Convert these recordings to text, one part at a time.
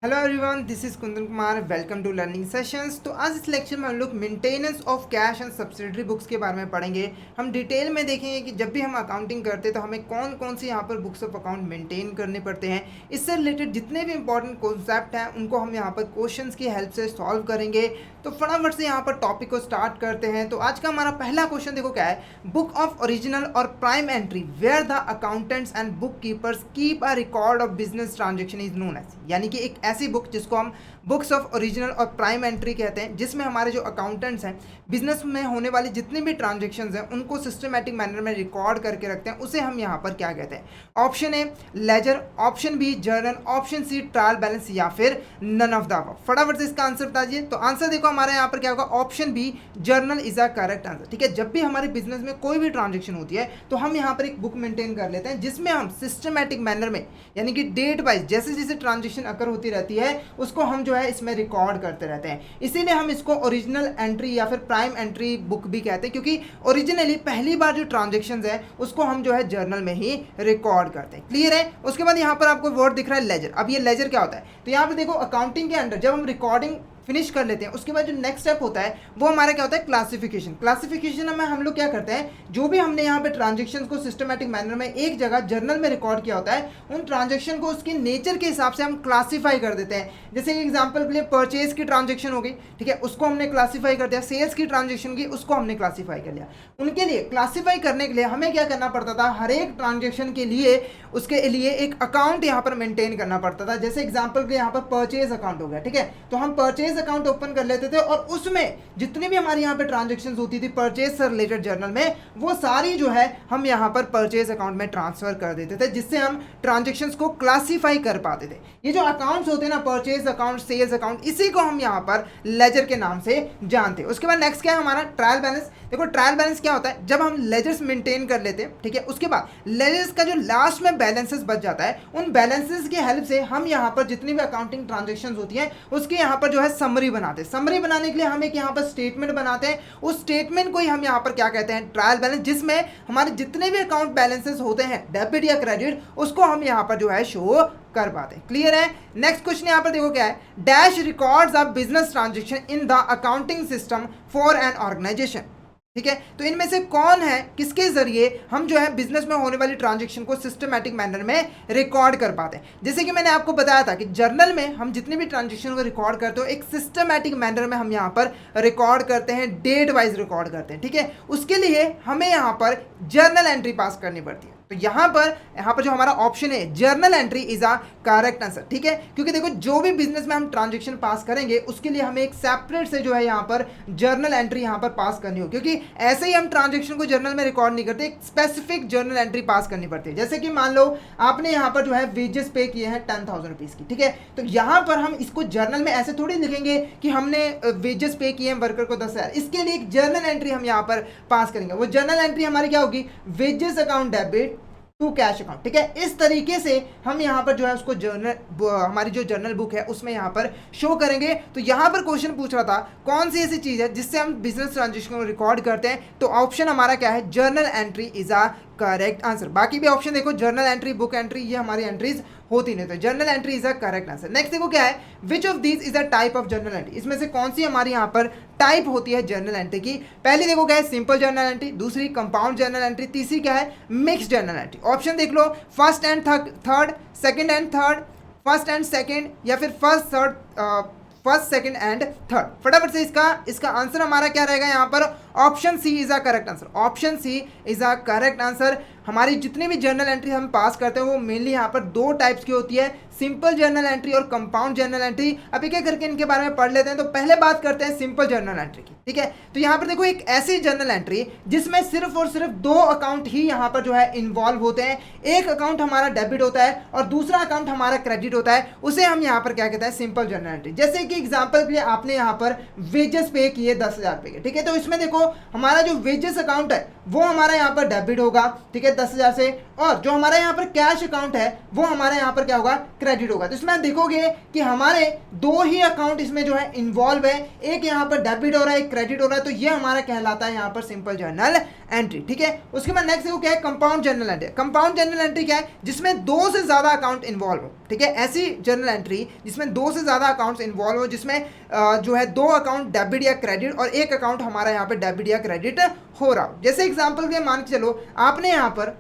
Hello everyone, this is Kundan Kumar. Welcome to learning sessions. तो आज इस लेक्चर में हम लोग maintenance of cash and subsidiary books के बारे में पढ़ेंगे। हम डिटेल में देखेंगे कि जब भी हम अकाउंटिंग करते हैं तो हमें कौन कौन सी यहाँ पर बुक्स ऑफ अकाउंट मेंटेन करने पड़ते हैं। इससे रिलेटेड जितने भी इंपॉर्टेंट कॉन्सेप्ट हैं उनको हम यहाँ पर क्वेश्चंस की हेल्प से सॉल्व करेंगे। तो फटाफट से यहाँ पर टॉपिक को स्टार्ट करते हैं। तो आज का हमारा पहला क्वेश्चन देखो क्या है। बुक ऑफ ओरिजिनल और prime entry where the accountants and book keepers keep a record of business transaction is known as, यानी कि एक ऐसी बुक जिसको हम बुक्स ऑफ ओरिजिनल और प्राइम एंट्री कहते हैं, जिसमें हमारे जो अकाउंटेंट्स हैं बिजनेस में होने वाली जितनी भी ट्रांजेक्शन्स हैं उनको सिस्टमेटिक मैनर में रिकॉर्ड करके रखते हैं, उसे हम यहाँ पर क्या कहते हैं। Option A ledger, option B journal, option C trial balance या फिर नन ऑफ द अबव। फटाफट से इसका आंसर बताइए। तो आंसर देखो हमारे यहाँ पर क्या होगा, option B journal is a correct answer. ठीक है, जब भी हमारे बिजनेस में कोई भी ट्रांजेक्शन होती है तो हम यहाँ पर एक बुक मेंटेन कर लेते हैं जिसमें हम सिस्टमेटिक मैनर में यानी कि डेट वाइज जैसे जैसे ट्रांजेक्शन अकर होती रहती है उसको हम जो है इसमें रिकॉर्ड करते रहते हैं। इसीलिए हम इसको ओरिजिनल एंट्री या फिर प्राइम एंट्री बुक भी कहते हैं, क्योंकि ओरिजिनली पहली बार जो ट्रांजेक्शन्स है उसको हम जो है जर्नल में ही रिकॉर्ड करते हैं। क्लियर है। उसके बाद यहाँ पर आपको वर्ड दिख रहा है लेजर। अब ये लेजर क्या होता है, तो यहाँ पर देखो अकाउंटिंग के अंदर जब हम रिकॉर्डिंग फिनिश कर लेते हैं उसके बाद जो नेक्स्ट स्टेप होता है वो हमारा क्या होता है, क्लासिफिकेशन। क्लासिफिकेशन में हम लोग क्या करते हैं, जो भी हमने यहाँ पे ट्रांजेक्शन को सिस्टमेटिक मैनर में एक जगह जर्नल में रिकॉर्ड किया होता है उन ट्रांजेक्शन को उसके नेचर के हिसाब से हम क्लासीफाई कर देते हैं। जैसे एग्जाम्पल के लिए परचेज की ट्रांजेक्शन हो गई, ठीक है, उसको हमने क्लासीफाई कर दिया। सेल्स की ट्रांजेक्शन की उसको हमने क्लासीफाई कर लिया। उनके लिए क्लासीफाई करने के लिए हमें क्या करना पड़ता था, हर एक ट्रांजेक्शन के लिए उसके लिए एक अकाउंट यहाँ पर मेंटेन करना पड़ता था। जैसे एग्जाम्पल के लिए यहाँ पर परचेज अकाउंट हो गया, ठीक है, तो हम परचेज अकाउंट ओपन कर लेते थे और उसमें जितनी भी हमारी यहाँ पे ट्रांजैक्शंस होती थी परचेज से रिलेटेड जर्नल में, वो सारी जो है हम यहाँ पर परचेज अकाउंट में ट्रांसफर कर देते थे, जिससे हम ट्रांजैक्शंस को क्लासीफाई कर पाते थे। ये जो अकाउंट्स होते हैं ना, परचेज अकाउंट, सेल्स अकाउंट, इसी को हम यहाँ पर लेजर के नाम से जानते हैं। उसके बाद नेक्स्ट क्या है हमारा, ट्रायल बैलेंस। देखो ट्रायल बैलेंस क्या होता है, जब हम लेजर्स मेंटेन कर लेते हैं, ठीक है, उसके बाद लेजर्स का जो लास्ट में बैलेंसेस बच जाता है उन बैलेंसेस की हेल्प से हम यहाँ पर जितनी भी अकाउंटिंग ट्रांजैक्शंस होती हैं उसके यहाँ पर जो है समरी बनाते हैं। समरी बनाने के लिए हम एक यहाँ पर स्टेटमेंट बनाते हैं। उस स्टेटमेंट को ही हम यहाँ पर क्या कहते हैं, ट्रायल बैलेंस, जिसमें हमारे जितने भी अकाउंट बैलेंसेस होते हैं डेबिट या क्रेडिट उसको हम यहाँ पर जो है शो कर पाते हैं। क्लियर है। नेक्स्ट क्वेश्चन यहाँ पर देखो क्या है, dash records of business transaction in the accounting system for an organisation. ठीक है, तो इनमें से कौन है, किसके जरिए हम जो है बिजनेस में होने वाली ट्रांजैक्शन को सिस्टमैटिक मैनर में रिकॉर्ड कर पाते हैं। जैसे कि मैंने आपको बताया था कि जर्नल में हम जितनी भी ट्रांजैक्शन को रिकॉर्ड करते हो एक सिस्टमैटिक मैनर में हम यहाँ पर रिकॉर्ड करते हैं, डेट वाइज रिकॉर्ड करते हैं। ठीक है, उसके लिए हमें यहाँ पर जर्नल एंट्री पास करनी पड़ती है। तो यहाँ पर जो हमारा ऑप्शन है journal entry is a correct answer. ठीक है, क्योंकि देखो जो भी बिजनेस में हम ट्रांजैक्शन पास करेंगे उसके लिए हमें एक सेपरेट से जो है यहाँ पर जर्नल एंट्री यहाँ पर पास करनी हो, क्योंकि ऐसे ही हम ट्रांजैक्शन को जर्नल में रिकॉर्ड नहीं करते, एक स्पेसिफिक जर्नल एंट्री पास करनी पड़ती है। जैसे कि मान लो आपने यहाँ पर जो है वेजेस पे किए हैं 10,000 रुपीज़ की, ठीक है, तो यहाँ पर हम इसको जर्नल में ऐसे थोड़ी लिखेंगे कि हमने वेजेस पे किए हैं वर्कर को 10,000। इसके लिए एक जर्नल एंट्री हम यहाँ पर पास करेंगे। वो जर्नल एंट्री हमारी क्या होगी, wages account debit to cash account. ठीक है, इस तरीके से हम यहाँ पर जो है उसको जर्नल, हमारी जो जर्नल बुक है उसमें यहाँ पर शो करेंगे। तो यहाँ पर क्वेश्चन पूछ रहा था कौन सी ऐसी चीज़ है जिससे हम बिजनेस ट्रांजेक्शन को रिकॉर्ड करते हैं, तो ऑप्शन हमारा क्या है, journal entry is a correct answer. बाकी भी ऑप्शन देखो, जर्नल एंट्री, बुक एंट्री, ये हमारी एंट्रीज होती नहीं, तो journal entry is a correct answer. Next देखो क्या है, which of these is a type of journal entry. इसमें से कौन सी हमारी यहाँ पर टाइप होती है जर्नल एंट्री की। पहली देखो क्या है, सिंपल जर्नल एंट्री, दूसरी कंपाउंड जर्नल एंट्री, तीसरी क्या है, मिक्स्ड जर्नल एंट्री। ऑप्शन देख लो, first and third, second and third, first and second, या फिर फर्स्ट सेकंड एंड थर्ड। फटाफट से इसका आंसर हमारा क्या रहेगा यहाँ पर, option C is a correct answer. Option C is a correct answer. हमारी जितनी भी जर्नल एंट्री हम पास करते हैं वो मेनली यहाँ पर दो टाइप्स की होती है, सिंपल जर्नल एंट्री और कंपाउंड जर्नल एंट्री। अब एक एक करके इनके बारे में पढ़ लेते हैं। तो पहले बात करते हैं सिंपल जर्नल एंट्री की। ठीक है, तो यहाँ पर देखो एक ऐसी जर्नल एंट्री जिसमें सिर्फ और सिर्फ दो अकाउंट ही यहाँ पर जो है इन्वॉल्व होते हैं। एक अकाउंट हमारा डेबिट होता है और दूसरा अकाउंट हमारा क्रेडिट होता है, उसे हम यहाँ पर क्या कहते हैं, सिंपल जर्नल एंट्री। जैसे कि एग्जाम्पल के लिए आपने यहाँ पर वेजेस पे किए 10,000 रुपये के, ठीक है, तो इसमें देखो हमारा जो वेजेस अकाउंट है वो हमारा यहाँ पर डेबिट होगा, ठीक है, 10,000 से, और जो हमारा यहाँ पर कैश अकाउंट है वो हमारे यहाँ पर क्या होगा, क्रेडिट होगा। तो इसमें देखोगे कि हमारे दो ही अकाउंट इसमें जो है इन्वॉल्व है, एक यहाँ पर डेबिट हो रहा है, एक क्रेडिट हो रहा है, तो ये हमारा कहलाता है यहाँ पर सिंपल जर्नल एंट्री, ठीक है। उसके बाद नेक्स्ट देखो क्या है, compound journal entry. Compound journal entry क्या है, जिसमें दो से ज्यादा अकाउंट इन्वॉल्व हो, ठीक है। ऐसी जर्नल एंट्री जिसमें दो से ज्यादा अकाउंट्स इन्वॉल्व हो, जिसमें जो है दो अकाउंट डेबिट या क्रेडिट और एक अकाउंट हमारा यहाँ पे डेबिट या क्रेडिट हो रहा हो। जैसे एग्जाम्पल के मान के चलो, आपने यहाँ पर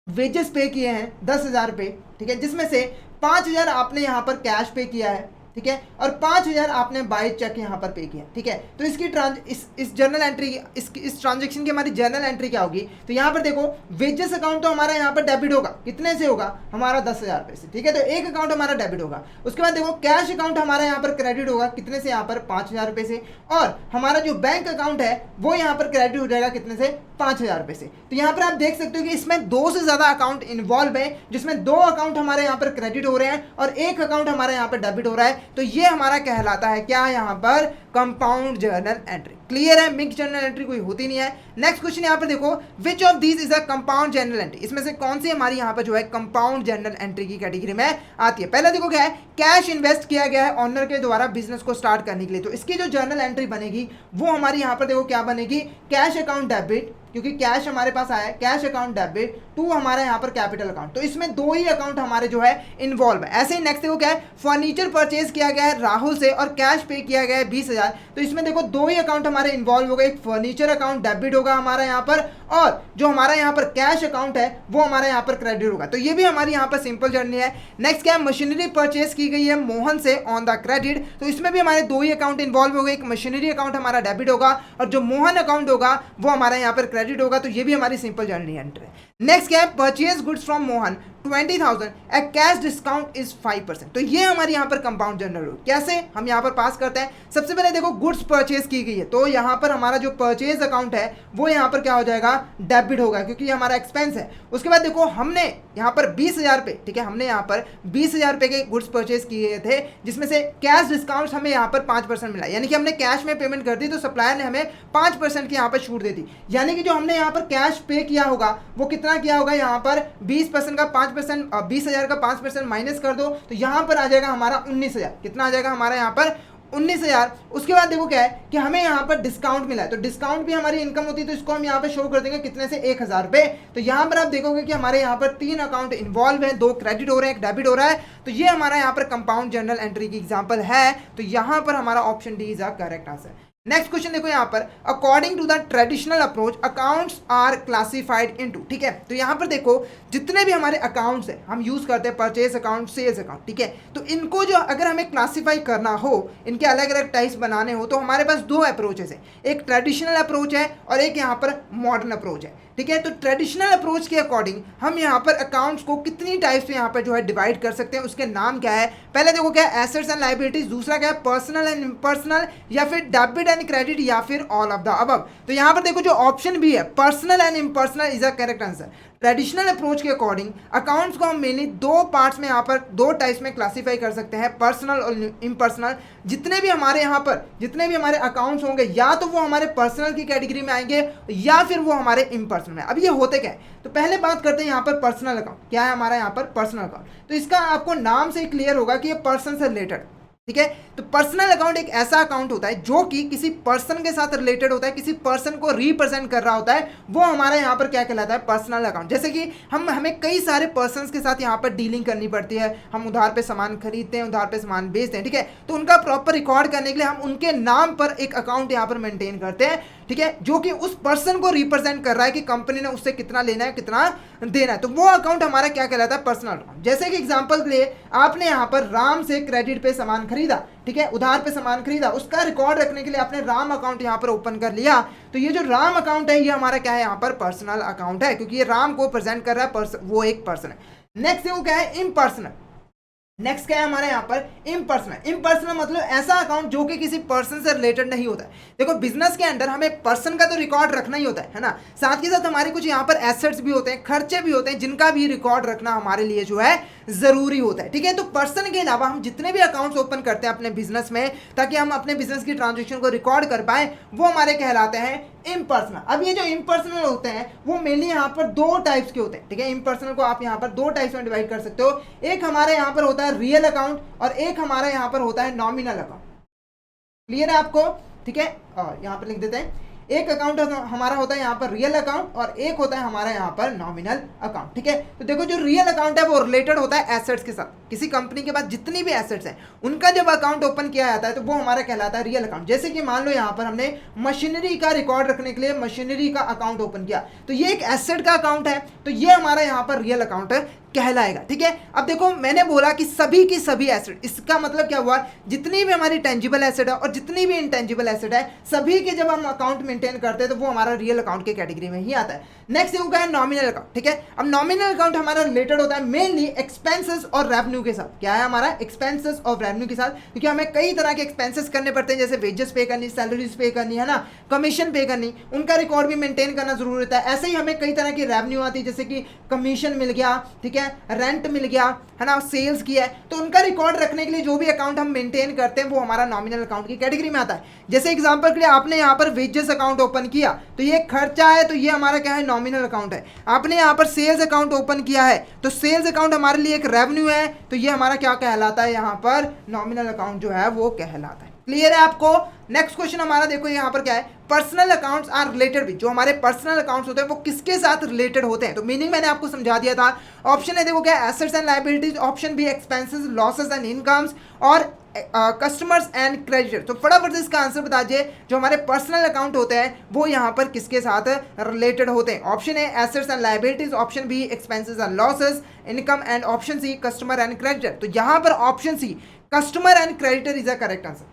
वेजेस पे किए हैं 10,000 रुपये, ठीक है, जिसमें से 5,000 आपने यहाँ पर कैश पे किया है, ठीक है, और 5,000 आपने बाय चेक यहाँ पर पे किया, ठीक है। तो इसकी इस जर्नल एंट्री इस ट्रांजेक्शन की हमारी जर्नल एंट्री क्या होगी, तो यहाँ पर देखो वेजेस अकाउंट तो हमारा यहाँ पर डेबिट होगा, कितने से होगा, हमारा 10,000 रुपये से, ठीक है। तो एक अकाउंट हमारा डेबिट होगा। उसके बाद देखो कैश अकाउंट हमारा यहाँ पर क्रेडिट होगा, कितने से, यहाँ पर 5,000 रुपये से, और हमारा जो बैंक अकाउंट है वो यहाँ पर क्रेडिट हो जाएगा, कितने से, 5,000 रुपये से। तो यहाँ पर आप देख सकते हो कि इसमें दो से ज्यादा अकाउंट इन्वॉल्व है, जिसमें दो अकाउंट हमारे यहाँ पर क्रेडिट हो रहे हैं और एक अकाउंट हमारे यहाँ पर डेबिट हो रहा है। तो ये हमारा कहलाता है क्या, यहाँ पर कंपाउंड जर्नल एंट्री। क्लियर है, मिक्स जर्नल एंट्री कोई होती नहीं है। नेक्स्ट क्वेश्चन यहाँ पर देखो, which of these is a compound journal entry, इसमें से कौन सी हमारी यहाँ पर जो है कंपाउंड जर्नल एंट्री की कैटेगरी में आती है। पहला देखो क्या है, कैश इन्वेस्ट किया गया है ऑनर के द्वारा बिजनेस को स्टार्ट करने के लिए, तो इसकी जो जर्नल एंट्री बनेगी वो हमारी यहाँ पर देखो क्या बनेगी, कैश अकाउंट डेबिट, क्योंकि कैश हमारे पास आया है, कैश अकाउंट डेबिट टू हमारे यहाँ पर कैपिटल अकाउंट, तो इसमें दो ही अकाउंट हमारे जो है इन्वॉल्व है। ऐसे ही नेक्स्ट देखो क्या है, फर्नीचर परचेज किया गया है राहुल से और कैश पे किया गया है 20,000, तो इसमें देखो दो ही अकाउंट हमारे इन्वॉल्व हो गए, एक फर्नीचर अकाउंट डेबिट होगा हमारा यहाँ पर, और जो हमारा यहाँ पर कैश अकाउंट है वो हमारा यहाँ पर क्रेडिट होगा। तो ये भी हमारी यहाँ पर सिंपल जर्नी है। नेक्स्ट क्या है, मशीनरी परचेज की गई है मोहन से ऑन द क्रेडिट, तो इसमें भी हमारे दो ही अकाउंट इन्वॉल्व हो गए, एक मशीनरी अकाउंट हमारा डेबिट होगा और जो मोहन अकाउंट होगा वो हमारा यहाँ पर क्रेडिट होगा। तो ये भी हमारी सिंपल जर्नी एंट्री है। नेक्स्ट क्या है, purchase goods from Mohan 20,000 at cash discount is 5%, तो ये हमारी यहाँ पर कंपाउंड जर्नल हो। कैसे हम यहाँ पर पास करते हैं, सबसे पहले देखो गुड्स परचेज की गई है, तो यहाँ पर हमारा जो परचेज अकाउंट है वो यहाँ पर क्या हो जाएगा, डेबिट होगा, क्योंकि ये हमारा एक्सपेंस है। उसके बाद देखो हमने यहाँ पर 20,000 रुपये, ठीक है, हमने यहाँ पर 20,000 रुपये के गुड्स परचेज किए थे, जिसमें से कैश डिस्काउंट हमें यहाँ पर 5% मिला, यानी कि हमने कैश में पेमेंट कर दी तो सप्लायर ने हमें 5% की यहाँ पर छूट दे दी, यानी कि जो हमने यहाँ पर कैश पे किया होगा वो कितना किया होगा, यहाँ पर 20% का 5%, 20,000 का 5% माइनस कर दो तो यहाँ पर आ जाएगा हमारा 19,000, कितना आ जाएगा हमारा यहाँ पर 19,000। उसके बाद देखो क्या है कि हमें यहाँ पर डिस्काउंट मिला है, तो डिस्काउंट भी हमारी इनकम होती है, तो इसको हम यहाँ पे शो कर देंगे कितने से, 1,000 रुपये। तो यहाँ पर आप देखोगे कि हमारे यहाँ पर 3 अकाउंट इन्वॉल्व हैं, 2 क्रेडिट हो रहे हैं, एक डेबिट हो रहा है, तो ये हमारा यहाँ पर कंपाउंड जर्नल एंट्री की एग्जाम्पल है। तो यहाँ पर हमारा option D is a correct answer. Next question देखो यहाँ पर, according to the traditional approach accounts are classified into, ठीक है। तो यहाँ पर देखो जितने भी हमारे अकाउंट्स हैं हम यूज करते हैं, परचेज अकाउंट, सेल्स अकाउंट, ठीक है, तो इनको जो अगर हमें क्लासिफाई करना हो, इनके अलग अलग टाइप्स बनाने हो, तो हमारे पास 2 अप्रोचेस हैं, एक ट्रेडिशनल अप्रोच है और एक यहाँ पर मॉडर्न अप्रोच है, ठीक है। तो ट्रेडिशनल अप्रोच के अकॉर्डिंग हम यहाँ पर अकाउंट्स को कितनी टाइप्स में यहाँ पर जो है डिवाइड कर सकते हैं, उसके नाम क्या है, पहले देखो क्या है, एसेट्स एंड लायबिलिटीज, दूसरा क्या है, पर्सनल एंड इम्पर्सनल, या फिर डेबिट एंड क्रेडिट, या फिर ऑल ऑफ द अबव। तो यहाँ पर देखो जो ऑप्शन भी है, personal and impersonal is a correct answer. Traditional approach के अकॉर्डिंग अकाउंट्स को हम मेनली 2 पार्ट्स में यहाँ पर 2 टाइप्स में क्लासीफाई कर सकते हैं, पर्सनल और इम्पर्सनल। जितने भी हमारे यहाँ पर जितने भी हमारे अकाउंट्स होंगे, या तो वो हमारे पर्सनल की कैटेगरी में आएंगे या फिर वो हमारे इम्पर्सनल में। अब ये होते क्या है, तो पहले बात करते हैं यहाँ पर पर्सनल अकाउंट। क्या है हमारा यहाँ पर पर्सनल अकाउंट, तो इसका आपको नाम से क्लियर होगा कि ये पर्सन से रिलेटेड, ठीक है। तो पर्सनल अकाउंट एक ऐसा अकाउंट होता है जो कि किसी पर्सन के साथ रिलेटेड होता है, किसी पर्सन को रिप्रेजेंट कर रहा होता है, वो हमारा यहाँ पर क्या कहलाता है, पर्सनल अकाउंट। जैसे कि हमें कई सारे पर्सन्स के साथ यहाँ पर डीलिंग करनी पड़ती है, हम उधार पे सामान खरीदते हैं, उधार पे सामान बेचते हैं, ठीक है, तो उनका प्रॉपर रिकॉर्ड करने के लिए हम उनके नाम पर एक अकाउंट यहाँ पर मेंटेन करते हैं, ठीक है, जो कि उस पर्सन को रिप्रेजेंट कर रहा है कि कंपनी ने उससे कितना लेना है, कितना देना है, तो वो अकाउंट हमारा क्या कहलाता है, पर्सनल अकाउंट। जैसे कि एग्जांपल के लिए आपने यहाँ पर राम से क्रेडिट पे सामान खरीदा, ठीक है, उधार पे सामान खरीदा, उसका रिकॉर्ड रखने के लिए आपने राम अकाउंट यहाँ पर ओपन कर लिया, तो ये जो राम अकाउंट है ये हमारा क्या है, यहाँ पर पर्सनल अकाउंट है, क्योंकि ये राम को प्रेजेंट कर रहा है, वो एक पर्सन है। नेक्स्ट है वो क्या है, इम्पर्सनल। नेक्स्ट क्या है हमारे यहाँ पर, इम्पर्सनल। इम्पर्सनल मतलब ऐसा अकाउंट जो कि किसी पर्सन से रिलेटेड नहीं होता है। देखो बिजनेस के अंदर हमें पर्सन का तो रिकॉर्ड रखना ही होता है ना, साथ के साथ हमारे कुछ यहाँ पर एसेट्स भी होते हैं, खर्चे भी होते हैं, जिनका भी रिकॉर्ड रखना हमारे लिए जो है जरूरी होता है, ठीक है। तो पर्सन के अलावा हम जितने भी अकाउंट्स ओपन करते हैं अपने बिजनेस में, ताकि हम अपने बिजनेस की ट्रांजेक्शन को रिकॉर्ड कर पाए, वो हमारे कहलाते हैं इम्पर्सनल। अब ये जो इम्पर्सनल होते हैं वो मेनली यहाँ पर 2 टाइप्स के होते हैं, ठीक है। इम्पर्सनल को आप यहाँ पर 2 टाइप्स में डिवाइड कर सकते हो, एक हमारे यहाँ पर होता है रियल अकाउंट और एक हमारे यहाँ पर होता है नॉमिनल अकाउंट। क्लियर है आपको, ठीक है, और यहाँ पर लिख देते हैं, एक अकाउंट हमारा होता है यहाँ पर रियल अकाउंट और एक होता है हमारा यहाँ पर नॉमिनल अकाउंट, ठीक है। तो देखो जो रियल अकाउंट है वो रिलेटेड होता है एसेट्स के साथ। किसी कंपनी के पास जितनी भी एसेट्स हैं उनका जब अकाउंट ओपन किया जाता है तो वो हमारा कहलाता है रियल अकाउंट। जैसे कि मान लो यहाँ पर हमने मशीनरी का रिकॉर्ड रखने के लिए मशीनरी का अकाउंट ओपन किया, तो ये एक एसेट का अकाउंट है, तो ये हमारा यहाँ पर रियल अकाउंट कहलाएगा, ठीक है। अब देखो मैंने बोला कि सभी की सभी एसेट, इसका मतलब क्या हुआ, जितनी भी हमारी टेंजिबल एसेट है और जितनी भी इनटेंजिबल एसेट है सभी के जब हम अकाउंट मेंटेन करते हैं तो वो हमारा रियल अकाउंट के कैटेगरी में ही आता है। नेक्स्ट होगा है नॉमिनल अकाउंट, ठीक है। अब नॉमिनल अकाउंट हमारा रिलेटेड होता है मेनली एक्सपेंसेस और रेवेन्यू के साथ। क्या है हमारा, एक्सपेंसेस और रेवेन्यू के साथ, क्योंकि हमें कई तरह के एक्सपेंसेस करने पड़ते हैं, जैसे वेजेस पे करनी, सैलरीज पे करनी है ना, कमीशन पे करनी, उनका रिकॉर्ड भी मेंटेन करना जरूरी होता है। ऐसे ही हमें कई तरह की रेवेन्यू आती है, जैसे कि कमीशन मिल गया, ठीक है, रेंट मिल गया, है ना, सेल्स किया है, तो उनका रिकॉर्ड रखने के लिए जो भी अकाउंट हम मेंटेन करते हैं वो हमारा नॉमिनल अकाउंट की कैटेगरी में आता है। जैसे एग्जांपल के लिए आपने यहाँ पर वेजेस अकाउंट ओपन किया तो ये खर्चा है, तो ये हमारा क्या है, नॉमिनल अकाउंट है। आपने यहाँ पर सेल्स अकाउंट ओपन किया है तो सेल्स अकाउंट हमारे लिए एक रेवेन्यू है, तो ये हमारा क्या कहलाता है, यहाँ पर नॉमिनल अकाउंट जो है वो कहलाता है। क्लियर है आपको। नेक्स्ट क्वेश्चन हमारा देखो यहाँ पर क्या है, personal accounts are related with, जो हमारे पर्सनल अकाउंट्स होते हैं वो किसके साथ रिलेटेड होते हैं, तो मीनिंग मैंने आपको समझा दिया था। ऑप्शन है देखो क्या, assets and liabilities, option B expenses losses and incomes, और कस्टमर्स एंड क्रेडिटर। तो फटाफट से इसका आंसर बता दीजिए, जो हमारे पर्सनल अकाउंट होते हैं वो यहाँ पर किसके साथ रिलेटेड होते हैं। Option A assets and liabilities, option B expenses and losses, income, and option C customer and creditor. तो यहाँ पर option C customer and creditor is a correct answer.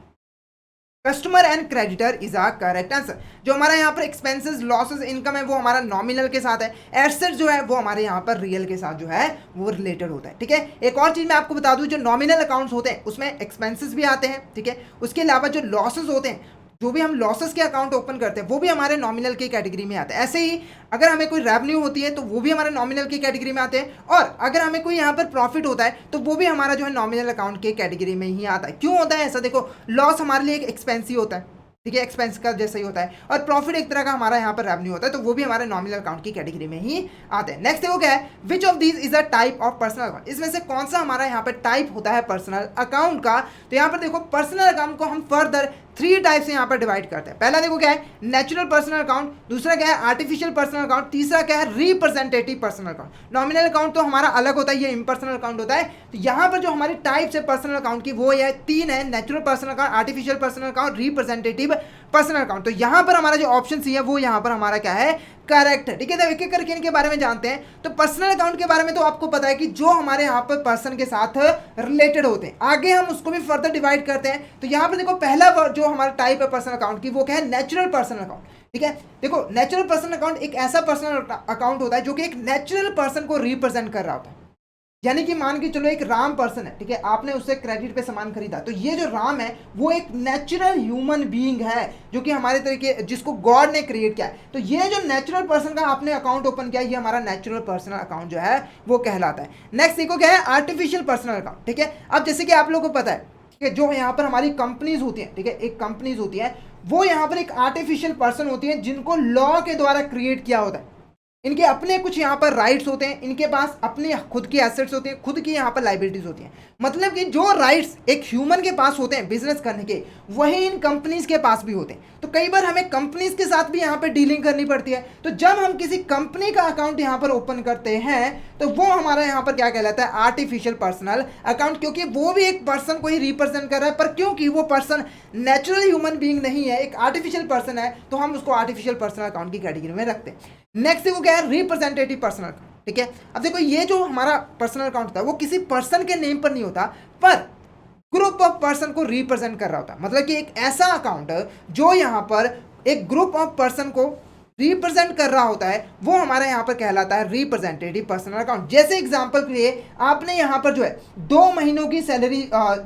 Customer and creditor is a correct answer. जो हमारा यहाँ पर expenses losses income है वो हमारा नॉमिनल के साथ है, एसेट जो है वो हमारे यहाँ पर रियल के साथ जो है वो रिलेटेड होता है, ठीक है। एक और चीज मैं आपको बता दूं, जो नॉमिनल अकाउंट्स होते हैं उसमें एक्सपेंसेस भी आते हैं, ठीक है। उसके अलावा जो लॉसेस होते हैं, जो भी हम लॉसेस के अकाउंट ओपन करते हैं वो भी हमारे नॉमिनल की कैटेगरी में आता है। ऐसे ही अगर हमें कोई रेवेन्यू होती है तो वो भी हमारे नॉमिनल की कैटेगरी में आते हैं, और अगर हमें कोई यहाँ पर प्रॉफिट होता है तो वो भी हमारा जो है नॉमिनल अकाउंट के कैटेगरी में ही आता है। क्यों होता है ऐसा, देखो लॉस हमारे लिए एक एक्सपेंस ही होता है, ठीक है, एक्सपेंस का जैसा ही होता है, और प्रॉफिट एक तरह का हमारा यहाँ पर रेवेन्यू होता है, तो वो भी हमारे नॉमिनल अकाउंट की कैटेगरी में ही आते हैं। नेक्स्ट देखो क्या है, which of these is a type of personal account, इसमें से कौन सा हमारा यहाँ पर टाइप होता है पर्सनल अकाउंट का। तो यहाँ पर देखो पर्सनल अकाउंट को हम फर्दर 3 टाइप से यहाँ पर डिवाइड करते हैं। पहला देखो क्या है, नेचुरल पर्सनल अकाउंट, दूसरा क्या है आर्टिफिशियल पर्सनल अकाउंट, तीसरा क्या है representative personal account. Nominal account तो हमारा अलग होता है, ये इम्पर्सनल अकाउंट होता है। तो यहाँ पर जो हमारी टाइप्स है पर्सनल अकाउंट की वो ये 3 है, natural personal account, artificial personal account, representative personal account. तो यहाँ पर हमारा जो ऑप्शन सी है वो यहाँ पर हमारा क्या है, करेक्ट है, ठीक है। तो एक एक करके इनके बारे में जानते हैं। तो पर्सनल अकाउंट के बारे में तो आपको पता है कि जो हमारे यहाँ पर पर्सन के साथ रिलेटेड होते हैं, आगे हम उसको भी फर्दर डिवाइड करते हैं। तो यहाँ पर देखो पहला जो हमारा टाइप है पर्सनल अकाउंट की वो क्या है, नेचुरल पर्सनल अकाउंट, ठीक है। देखो नेचुरल पर्सनल अकाउंट एक ऐसा पर्सनल अकाउंट होता है जो कि एक नेचुरल पर्सन को रिप्रेजेंट कर रहा होता है। यानी कि मान के चलो एक राम पर्सन है, ठीक है, आपने उससे क्रेडिट पे सामान खरीदा, तो ये जो राम है वो एक नेचुरल ह्यूमन बीइंग है जो कि हमारे तरीके जिसको गॉड ने क्रिएट किया है। तो ये जो नेचुरल पर्सन का आपने अकाउंट ओपन किया, ये हमारा नेचुरल पर्सनल अकाउंट जो है वो कहलाता है। नेक्स्ट देखो क्या है, आर्टिफिशियल पर्सनल अकाउंट, ठीक है। अब जैसे कि आप लोगों को पता है, ठीक है, जो यहाँ पर हमारी कंपनीज होती हैं, ठीक है, एक कंपनीज होती है वो यहाँ पर एक आर्टिफिशियल पर्सन होती है जिनको लॉ के द्वारा क्रिएट किया होता है। इनके अपने कुछ यहाँ पर राइट्स होते हैं, इनके पास अपने खुद की एसेट्स होती हैं, खुद की यहाँ पर लाइबिलिटीज होती हैं। मतलब कि जो राइट्स एक ह्यूमन के पास होते हैं बिजनेस करने के, वही इन कंपनीज के पास भी होते हैं। तो कई बार हमें कंपनीज के साथ भी यहाँ पर डीलिंग करनी पड़ती है। तो जब हम किसी कंपनी का अकाउंट यहाँ पर ओपन करते हैं तो वो हमारा यहाँ पर क्या कहलाता है, आर्टिफिशियल पर्सनल अकाउंट, क्योंकि वो भी एक पर्सन को ही रिप्रेजेंट कर रहा है, पर क्योंकि वो पर्सन नेचुरल ह्यूमन बीइंग नहीं है, एक आर्टिफिशियल पर्सन है, तो हम उसको आर्टिफिशियल पर्सनल अकाउंट की कैटेगरी में रखते हैं। नेक्स्ट देखो क्या है, रिप्रेजेंटेटिव पर्सनल अकाउंट, ठीक है। अब देखो ये जो हमारा पर्सनल अकाउंट होता है वो किसी पर्सन के नेम पर नहीं होता, पर ग्रुप ऑफ पर्सन को रिप्रेजेंट कर रहा होता है। मतलब कि एक ऐसा अकाउंट जो यहाँ पर एक ग्रुप ऑफ पर्सन को रिप्रेजेंट कर रहा होता है, वो हमारा यहाँ पर कहलाता है रिप्रेजेंटेटिव पर्सनल अकाउंट। जैसे एग्जांपल के लिए आपने यहाँ पर जो है 2 महीनों की सैलरी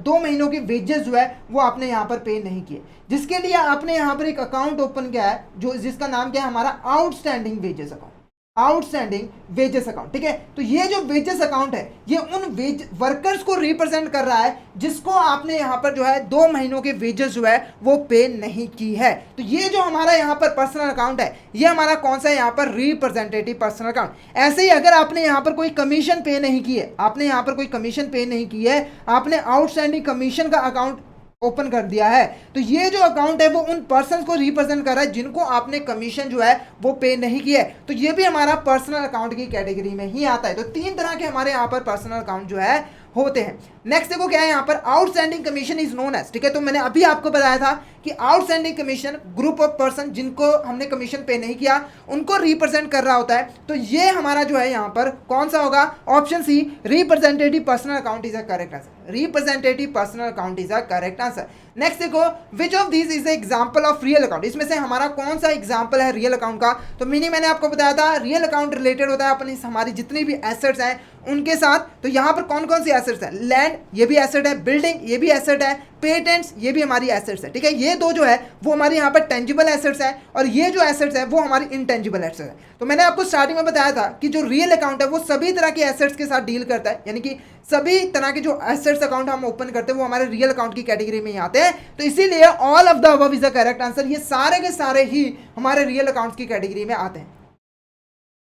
2 महीनों की वेजेस जो है वो आपने यहाँ पर पे नहीं किए, जिसके लिए आपने यहाँ पर एक अकाउंट ओपन किया है जो जिसका नाम क्या है, हमारा outstanding wages account, outstanding wages account, ठीक है। तो ये जो वेजेस अकाउंट है ये उन वेज वर्कर्स को रिप्रेजेंट कर रहा है जिसको आपने यहाँ पर जो है 2 महीनों के वेजेस जो है वो पे नहीं की है। तो ये जो हमारा यहाँ पर पर्सनल अकाउंट है ये हमारा कौन सा है, यहाँ पर रिप्रेजेंटेटिव पर्सनल अकाउंट। ऐसे ही अगर आपने यहाँ पर कोई कमीशन पे नहीं की है, आपने यहाँ पर कोई कमीशन पे नहीं की है, आपने आउटस्टैंडिंग कमीशन का अकाउंट ओपन कर दिया है। तो ये जो अकाउंट है वो उन पर्सन को रिप्रेजेंट कर रहा है जिनको आपने कमीशन जो है वो पे नहीं किया है। तो ये भी हमारा पर्सनल अकाउंट की कैटेगरी में ही आता है। तो 3 तरह के हमारे यहाँ पर पर्सनल अकाउंट जो है होते हैं। नेक्स्ट देखो क्या है यहाँ पर, outstanding commission is known as, ठीक है। तो मैंने अभी आपको बताया था कि outstanding commission group of person जिनको हमने कमीशन पे नहीं किया उनको रिप्रेजेंट कर रहा होता है। तो ये हमारा जो है यहाँ पर कौन सा होगा, option C, representative personal account is a correct answer. Representative personal account is a correct answer. Next देखो, which of this is example of real account, इसमें से हमारा कौन सा एग्जाम्पल है रियल अकाउंट का। तो मीनिंग मैंने आपको बताया था रियल अकाउंट रिलेटेड होता है अपनी हमारी जितनी भी एसेट्स हैं उनके साथ। तो यहाँ पर कौन कौन सी एसेट्स हैं, लैंड ये भी एसेट है, बिल्डिंग ये भी एसेट है, पेटेंट्स ये भी हमारी एसेट्स है, ठीक है। ये दो जो है वो हमारी यहाँ पर टेंजिबल एसेट्स है और ये जो एसेट्स है वो हमारी इनटेंजिबल एसेट्स है। तो मैंने आपको स्टार्टिंग में बताया था कि जो रियल अकाउंट है वो सभी तरह के एसेट्स के साथ डील करता है, यानी कि सभी तरह के जो एसेट्स अकाउंट हम ओपन करते हैं वो हमारे रियल अकाउंट की कैटेगरी में ही आते हैं। तो इसीलिए all of the above is the correct answer, ये सारे के सारे ही हमारे रियल अकाउंट की कैटेगरी में आते हैं।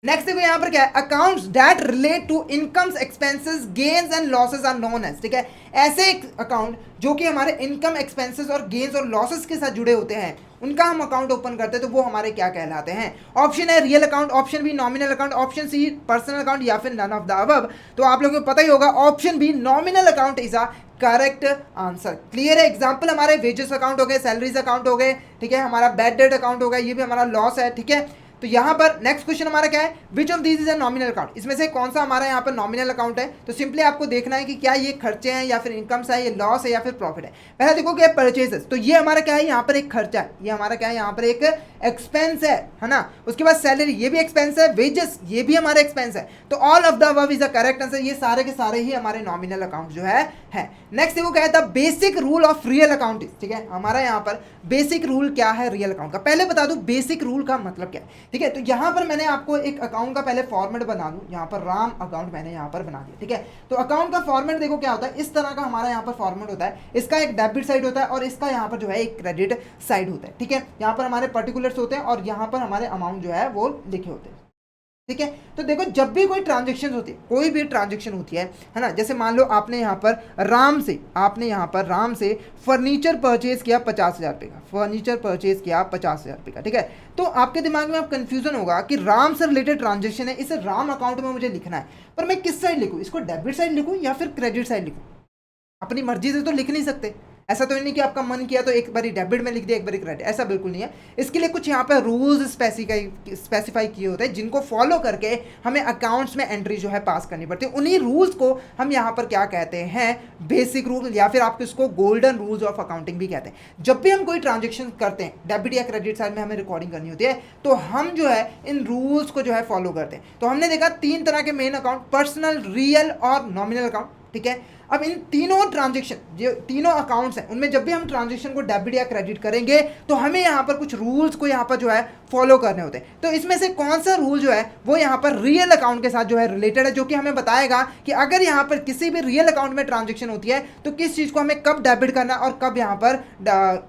नेक्स्ट देखो यहाँ पर क्या है, accounts that relate to incomes expenses gains and losses are known as, ठीक है। ऐसे अकाउंट जो कि हमारे इनकम एक्सपेंसेस और गेन्स और लॉसेस के साथ जुड़े होते हैं उनका हम अकाउंट ओपन करते हैं तो वो हमारे क्या कहलाते हैं। ऑप्शन है real account, option B nominal account, option C personal account या फिर नन ऑफ द अबव। तो आप लोगों को पता ही होगा option B nominal account is a correct answer. Clear है। एग्जाम्पल हमारे वेजेस अकाउंट हो गए, सैलरीज अकाउंट हो गए, ठीक है, हमारा बैड डेट अकाउंट हो गया, ये भी हमारा लॉस है, ठीक है। तो यहाँ पर नेक्स्ट क्वेश्चन हमारा क्या है, which of this is a nominal account, इसमें से कौन सा हमारा यहाँ पर नॉमिनल अकाउंट है। तो सिंपली आपको देखना है कि क्या ये खर्चे हैं या फिर इनकम्स है, ये लॉस है या फिर प्रॉफिट है। पहले देखो क्या परचेजेस, तो ये हमारा क्या है, यहाँ पर एक खर्चा है, ये हमारा क्या है, यहाँ पर एक एक्सपेंस है ना। उसके बाद सैलरी ये भी एक्सपेंस है, वेजेस ये भी हमारा एक्सपेंस है। तो all of the above is the correct answer, ये सारे के सारे ही हमारे नॉमिनल अकाउंट जो है। नेक्स्ट देखो क्या है, the basic rule of real account, ठीक है। हमारा यहाँ पर बेसिक रूल क्या है रियल अकाउंट का, पहले बता दूं बेसिक रूल का मतलब क्या है, ठीक है। तो यहाँ पर मैंने आपको एक अकाउंट का पहले फॉर्मेट बना दूं, यहाँ पर राम अकाउंट मैंने यहाँ पर बना दिया, ठीक है। तो अकाउंट का फॉर्मेट देखो क्या होता है, इस तरह का हमारा यहाँ पर फॉर्मेट होता है। इसका एक डेबिट साइड होता है और इसका यहाँ पर जो है एक क्रेडिट साइड होता है, ठीक है। यहाँ पर हमारे पर्टिकुलर्स होते हैं और यहाँ पर हमारे अमाउंट जो है वो लिखे होते हैं, ठीक है। तो देखो जब भी कोई ट्रांजेक्शन होती है, कोई भी ट्रांजेक्शन होती है ना, जैसे मान लो आपने यहाँ पर राम से फर्नीचर परचेज किया 50,000 रुपये का, फर्नीचर परचेज किया 50,000 रुपये का, ठीक है। तो आपके दिमाग में अब कंफ्यूजन होगा कि राम से रिलेटेड ट्रांजेक्शन है, इसे राम अकाउंट में मुझे लिखना है, पर मैं किस साइड लिखूँ, इसको डेबिट साइड लिखूँ या फिर क्रेडिट साइड लिखूँ। अपनी मर्जी से तो लिख नहीं सकते, ऐसा तो नहीं कि आपका मन किया तो एक बारी डेबिट में लिख दिया एक बारी क्रेडिट, ऐसा बिल्कुल नहीं है। इसके लिए कुछ यहाँ पर रूल्स स्पेसिफाई किए होते हैं जिनको फॉलो करके हमें अकाउंट्स में एंट्री जो है पास करनी पड़ती है। उन्हीं रूल्स को हम यहाँ पर क्या कहते हैं, बेसिक रूल, या फिर आप इसको गोल्डन रूल्स ऑफ अकाउंटिंग भी कहते हैं। जब भी हम कोई ट्रांजेक्शन करते हैं डेबिट या क्रेडिट साइड में हमें रिकॉर्डिंग करनी होती है तो हम जो है इन रूल्स को जो है फॉलो करते हैं। तो हमने देखा 3 तरह के मेन अकाउंट, पर्सनल, रियल और नॉमिनल अकाउंट, ठीक है। अब इन तीनों ट्रांजेक्शन जो तीनों अकाउंट्स हैं उनमें जब भी हम ट्रांजेक्शन को डेबिट या क्रेडिट करेंगे तो हमें यहाँ पर कुछ रूल्स को यहाँ पर जो है फॉलो करने होते हैं। तो इसमें से कौन सा रूल जो है वो यहाँ पर रियल अकाउंट के साथ जो है रिलेटेड है, जो कि हमें बताएगा कि अगर यहाँ पर किसी भी रियल अकाउंट में ट्रांजेक्शन होती है तो किस चीज़ को हमें कब डेबिट करना और कब यहाँ पर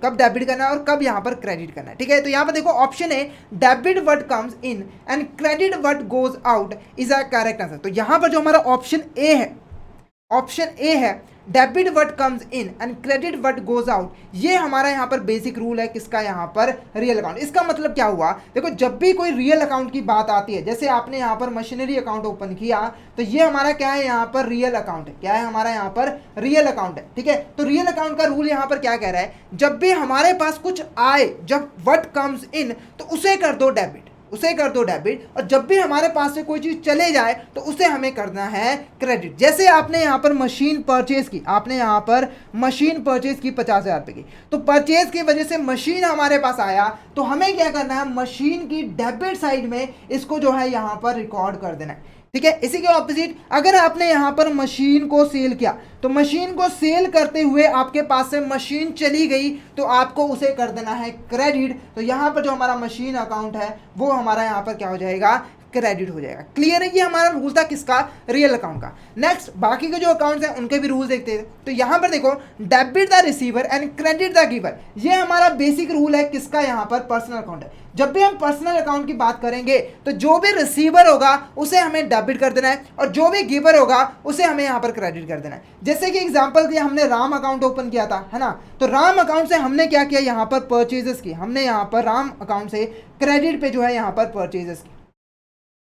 कब डेबिट करना और कब यहाँ पर क्रेडिट करना है, ठीक है। तो यहाँ पर देखो ऑप्शन है debit what comes in and credit what goes out is a correct answer. तो यहाँ पर जो हमारा ऑप्शन ए है debit what comes in and credit what goes out, ये हमारा यहाँ पर बेसिक रूल है किसका, यहाँ पर रियल अकाउंट। इसका मतलब क्या हुआ, देखो जब भी कोई रियल अकाउंट की बात आती है, जैसे आपने यहाँ पर मशीनरी अकाउंट ओपन किया तो ये हमारा क्या है, यहाँ पर रियल अकाउंट है, क्या है हमारा यहाँ पर रियल अकाउंट है, ठीक है। तो रियल अकाउंट का रूल यहाँ पर क्या कह रहा है, जब भी हमारे पास कुछ आए, जब व्हाट कम्स इन तो उसे कर दो डेबिट, और जब भी हमारे पास से कोई चीज़ चले जाए तो उसे हमें करना है क्रेडिट। जैसे आपने यहाँ पर मशीन परचेज की, 50,000 रुपये की, तो परचेज की वजह से मशीन हमारे पास आया तो हमें क्या करना है, मशीन की डेबिट साइड में इसको जो है यहाँ पर रिकॉर्ड कर देना है, ठीक है। इसी के ऑपोजिट अगर आपने यहाँ पर मशीन को सेल किया तो मशीन को सेल करते हुए आपके पास से मशीन चली गई तो आपको उसे कर देना है क्रेडिट। तो यहाँ पर जो हमारा मशीन अकाउंट है वो हमारा यहाँ पर क्या हो जाएगा, क्रेडिट हो जाएगा। क्लियर है, ये हमारा रूल था किसका, रियल अकाउंट का। नेक्स्ट बाकी के जो अकाउंट्स हैं उनके भी रूल देखते हैं। तो यहाँ पर देखो debit the receiver and credit the giver, ये हमारा बेसिक रूल है किसका, यहाँ पर पर्सनल अकाउंट है। जब भी हम पर्सनल अकाउंट की बात करेंगे तो जो भी रिसीवर होगा उसे हमें डेबिट कर देना है और जो भी गिवर होगा उसे हमें यहाँ पर क्रेडिट कर देना है। जैसे कि एग्जांपल के हमने राम अकाउंट ओपन किया था, है ना, तो राम अकाउंट से हमने क्या किया, यहाँ पर परचेजेस की, हमने यहाँ पर राम अकाउंट से क्रेडिट पे जो है यहाँ पर परचेजेस की,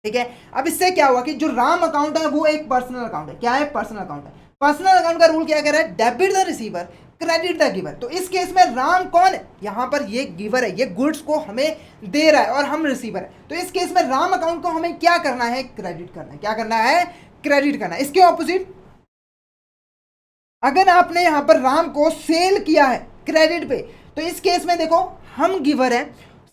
ठीक है। अब इससे क्या हुआ कि जो राम अकाउंट है वो एक पर्सनल अकाउंट है। क्या है, पर्सनल अकाउंट है। पर्सनल अकाउंट का रूल क्या कह रहा है, debit the receiver credit the giver. तो इस केस में राम कौन है, यहाँ पर ये गिवर है, ये गुड्स को हमें दे रहा है और हम रिसीवर है। तो इस केस में राम अकाउंट को हमें क्या करना है, क्रेडिट करना है। क्या करना है, क्रेडिट करना है। इसके ऑपोजिट अगर आपने यहाँ पर राम को सेल किया है क्रेडिट पे, तो इस केस में देखो हम गिवर है,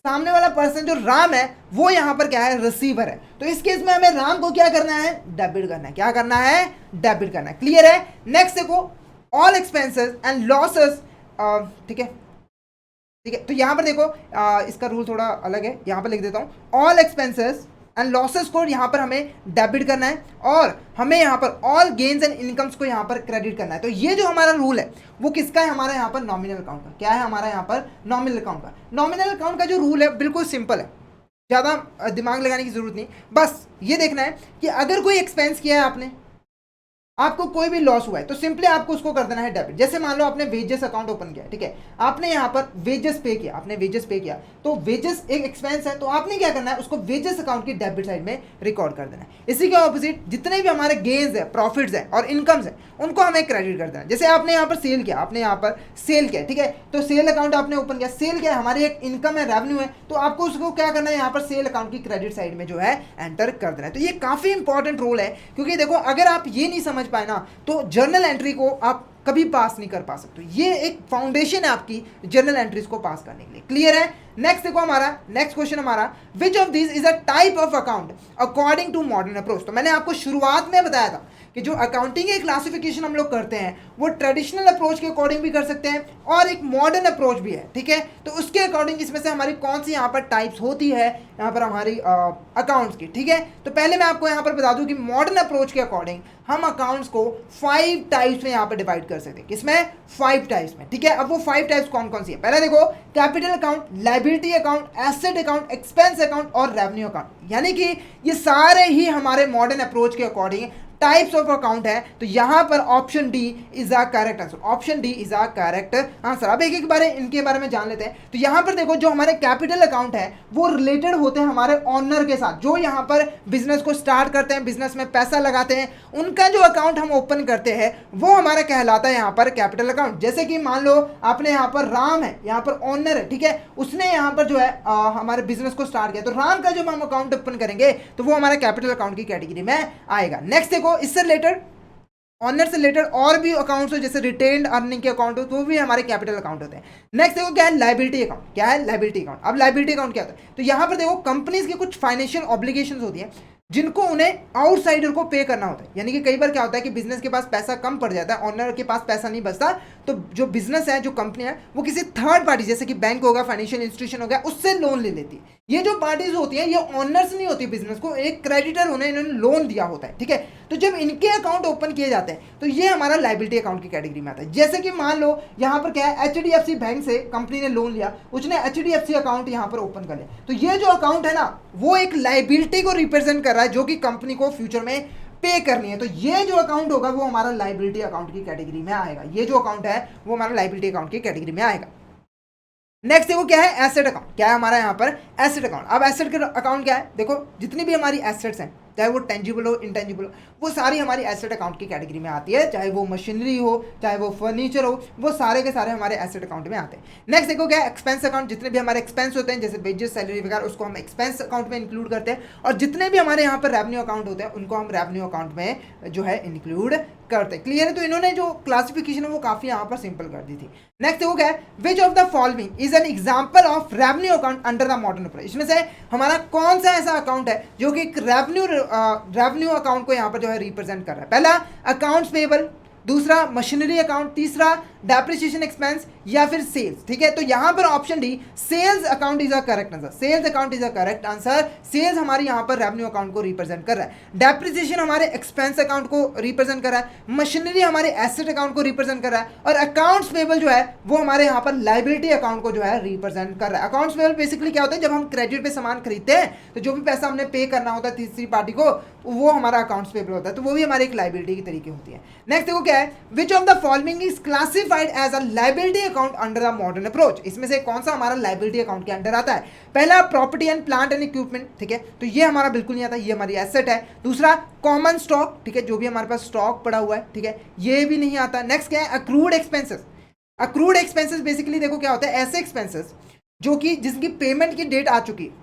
सामने वाला पर्सन जो राम है वो यहाँ पर क्या है, रिसीवर है। तो इस केस में हमें राम को क्या करना है, डेबिट करना है। क्या करना है, डेबिट करना है। क्लियर है। नेक्स्ट देखो ऑल एक्सपेंसेस एंड लॉसेस, ठीक है, ठीक है। तो यहाँ पर देखो इसका रूल थोड़ा अलग है, यहाँ पर लिख देता हूँ। ऑल एक्सपेंसेस एंड लॉसेस को यहाँ पर हमें डेबिट करना है और हमें यहाँ पर ऑल गेन्स एंड इनकम्स को यहाँ पर क्रेडिट करना है। तो ये जो हमारा रूल है वो किसका है, हमारा यहाँ पर नॉमिनल अकाउंट का। क्या है, हमारा यहाँ पर नॉमिनल अकाउंट का। नॉमिनल अकाउंट का जो रूल है बिल्कुल सिंपल है, ज़्यादा दिमाग लगाने की जरूरत नहीं। बस ये देखना है कि अगर कोई एक्सपेंस किया है आपने, आपको कोई भी लॉस हुआ है, तो सिंपली आपको उसको कर देना है डेबिट। जैसे मान लो आपने वेजेस अकाउंट ओपन किया, ठीक है, आपने यहाँ पर वेजेस पे किया, आपने वेजेस पे किया, तो वेजेस एक एक्सपेंस है, तो आपने क्या करना है, उसको वेजेस अकाउंट की डेबिट साइड में रिकॉर्ड कर देना है। इसी के ऑपोजिट जितने भी हमारे गेन्स है, प्रॉफिट्स है और इनकम्स है, उनको हमें क्रेडिट कर देना है। जैसे आपने यहाँ पर सेल किया, आपने यहाँ पर सेल किया, ठीक है, तो सेल अकाउंट आपने ओपन किया, सेल किया, हमारी एक इनकम है, रेवेन्यू है, तो आपको उसको क्या करना है, यहाँ पर सेल अकाउंट की क्रेडिट साइड में जो है एंटर कर देना है। तो ये काफी इंपॉर्टेंट रोल है, क्योंकि देखो अगर आप ये नहीं समझ पाए ना तो जर्नल एंट्री को आप कभी पास नहीं कर पा सकते। ये एक फाउंडेशन है आपकी जर्नल एंट्रीज को पास करने के लिए। क्लियर है। नेक्स्ट देखो हमारा नेक्स्ट क्वेश्चन हमारा, which of this is a type of account according to modern approach. तो मैंने आपको शुरुआत में बताया था कि जो अकाउंटिंग की क्लासिफिकेशन हम लोग करते हैं वो ट्रेडिशनल अप्रोच के अकॉर्डिंग भी कर सकते हैं और एक मॉडर्न अप्रोच भी है, ठीक है। तो उसके अकॉर्डिंग इसमें से हमारी कौन सी यहाँ पर टाइप्स होती है यहाँ पर हमारी अकाउंट्स की, ठीक है। तो पहले मैं आपको यहाँ पर बता दूं कि मॉडर्न अप्रोच के अकॉर्डिंग हम अकाउंट्स को 5 टाइप्स में यहाँ पर डिवाइड कर सकते हैं। किसमें, 5 टाइप्स में, ठीक है। अब वो 5 टाइप्स कौन कौन सी है, पहले देखो capital account, liability account, asset account, expense account और रेवेन्यू अकाउंट। यानी कि ये सारे ही हमारे मॉडर्न अप्रोच के अकॉर्डिंग टाइप्स ऑफ अकाउंट है। तो यहां पर option D is a correct answer. Option D is a correct answer. अब एक एक बारे इनके बारे में जान लेते हैं। तो यहां पर देखो जो हमारे कैपिटल अकाउंट है वो रिलेटेड होते हैं हमारे ऑनर के साथ, जो यहां पर बिजनेस को स्टार्ट करते हैं, बिजनेस में पैसा लगाते हैं, उनका जो अकाउंट हम ओपन करते हैं वो हमारा कहलाता है यहाँ पर कैपिटल अकाउंट। जैसे कि मान लो आपने यहाँ पर राम है, यहाँ पर ऑनर है, ठीक है, उसने यहाँ पर जो है हमारे बिजनेस को स्टार्ट किया, तो राम का जब हम अकाउंट ओपन करेंगे तो वो हमारा कैपिटल अकाउंट की कैटेगरी में आएगा। नेक्स्ट देखो इससे रिलेटेड, ऑनर से रिलेटेड और भी अकाउंट्स हो, जैसे रिटेन्ड अर्निंग के अकाउंट हो, तो वो भी हमारे कैपिटल अकाउंट होते हैं। नेक्स्ट देखो क्या है, लायबिलिटी अकाउंट। क्या है, लायबिलिटी अकाउंट। अब लायबिलिटी अकाउंट क्या होता है, तो यहाँ पर देखो कंपनीज की कुछ फाइनेंशियल ऑब्लिगेशंस होती हैं जिनको उन्हें आउटसाइडर को पे करना होता है। यानी कि कई बार क्या होता है कि बिजनेस के पास पैसा कम पड़ जाता है, ऑनर के पास पैसा नहीं बचता, तो जो बिजनेस है, जो कंपनी है, वो किसी थर्ड पार्टी जैसे कि बैंक होगा, फाइनेंशियल इंस्टीट्यूशन हो गया, उससे लोन ले लेती है। ये जो पार्टीज होती हैं ये ऑनर्स नहीं होती बिजनेस को, एक क्रेडिटर उन्हें इन्होंने लोन दिया होता है, ठीक है। तो जब इनके अकाउंट ओपन किए जाते हैं तो ये हमारा लायबिलिटी अकाउंट की कैटेगरी में आता है। जैसे कि मान लो यहाँ पर क्या है, HDFC बैंक से कंपनी ने लोन लिया, उसने HDFC अकाउंट यहाँ पर ओपन कर लिया, तो ये जो अकाउंट है ना वो एक लायबिलिटी को रिप्रेजेंट कर रहा है जो कि कंपनी को फ्यूचर में पे करनी है। तो ये जो अकाउंट होगा वो हमारा लायबिलिटी अकाउंट की कैटेगरी में आएगा। ये जो अकाउंट है वो हमारा लायबिलिटी अकाउंट की कैटेगरी में आएगा। नेक्स्ट देखो क्या है, एसेट अकाउंट। क्या है हमारा यहाँ पर, एसेट अकाउंट। अब एसेट का अकाउंट क्या है, देखो जितनी भी हमारी एसेट्स हैं, चाहे वो टेंजिबल हो, इंटेंजिबल हो, वो सारी हमारी एसेट अकाउंट की कैटेगरी में आती है। चाहे वो मशीनरी हो, चाहे वो फर्नीचर हो, वो सारे के सारे हमारे एसेट अकाउंट में आते हैं। नेक्स्ट देखो क्या है, एक्सपेंस अकाउंट। जितने भी हमारे एक्सपेंस होते हैं जैसे वेजेस, सैलरी वगैरह, उसको हम एक्सपेंस अकाउंट में इंक्लूड करते हैं। और जितने भी हमारे यहाँ पर रेवेन्यू अकाउंट होते हैं उनको हम रेवेन्यू अकाउंट में जो है इंक्लूड करते हैं। क्लियर है। तो इन्होंने जो क्लासिफिकेशन है वो काफी यहाँ पर सिंपल कर दी थी। नेक्स्ट देखो क्या है, which of the following is an example of revenue account under the modern approach. इसमें से हमारा कौन सा ऐसा अकाउंट है जो कि रेवेन्यू अकाउंट को यहाँ पर जो है रिप्रेजेंट कर रहा है। पहला अकाउंट्स पेबल, दूसरा मशीनरी अकाउंट, तीसरा डेप्रिसिएशन एक्सपेंस या फिर सेल्स, ठीक है। तो यहां पर option D sales account is a correct answer, sales account is a correct answer. Sales हमारी यहां पर रेवेन्यू अकाउंट को रिप्रेजेंट कर रहा है, डेप्रिसिएशन हमारे एक्सपेंस अकाउंट को रिप्रेजेंट कर रहा है, मशीनरी हमारे एसेट अकाउंट को रिप्रेजेंट कर रहा है, और अकाउंट्स पेबल जो है वो हमारे यहां पर लाइबिलिटी अकाउंट को जो है रिप्रेजेंट कर रहा है। अकाउंट्स पेबल बेसिकली क्या होता है, जब हम क्रेडिट पे सामान खरीदते हैं तो जो भी पैसा हमने पे करना होता है तीसरी पार्टी को, वो हमारा अकाउंट्स पेबल होता है, तो वो भी हमारी एक लाइबिलिटी की तरीके होती है। नेक्स्ट देखो क्या है, which of the following is classified as a liability account under the modern approach. इसमें से कौन सा हमारा लाइबिलिटी अकाउंट के अंडर आता है? पहला property and plant and equipment, ठीक है, तो ये हमारा बिल्कुल नहीं आता, ये हमारी एसेट है। दूसरा कॉमन स्टॉक, ठीक है, जो भी हमारे पास स्टॉक पड़ा हुआ है, ठीक है, ये भी नहीं आता। नेक्स्ट क्या है, accrued expenses. Accrued expenses basically देखो क्या होता है, ऐसे एक्सपेंसेस जो कि जिसकी पेमेंट की डेट आ चुकी है,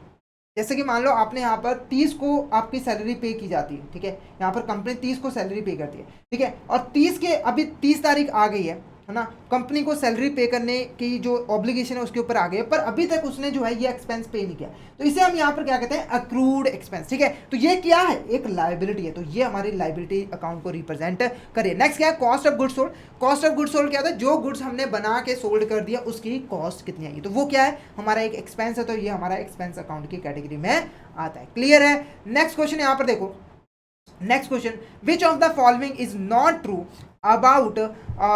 जैसे कि मान लो आपने यहाँ पर 30 को आपकी सैलरी पे की जाती है, ठीक है, यहाँ पर कंपनी 30 को सैलरी पे करती है, ठीक है, और 30 के अभी 30 तारीख आ गई है ना, कंपनी को सैलरी पे करने की जो ऑब्लिगेशन है उसके ऊपर आ गई, पर अभी तक उसने जो है ये एक्सपेंस पे नहीं किया, तो इसे हम यहाँ पर क्या कहते हैं, अक्रूड एक्सपेंस, ठीक है। तो ये क्या है, एक लायबिलिटी है, तो ये हमारी लायबिलिटी अकाउंट को रिप्रेजेंट करिए। नेक्स्ट क्या है, cost of goods sold. Cost of goods sold क्या होता है, जो गुड्स हमने बना के सोल्ड कर दिया उसकी कॉस्ट कितनी आई, तो वो क्या है, हमारा एक एक्सपेंस है, तो ये हमारा एक्सपेंस अकाउंट की कैटेगरी में आता है। क्लियर है। नेक्स्ट क्वेश्चन यहाँ पर देखो, next question, which of the following is not true about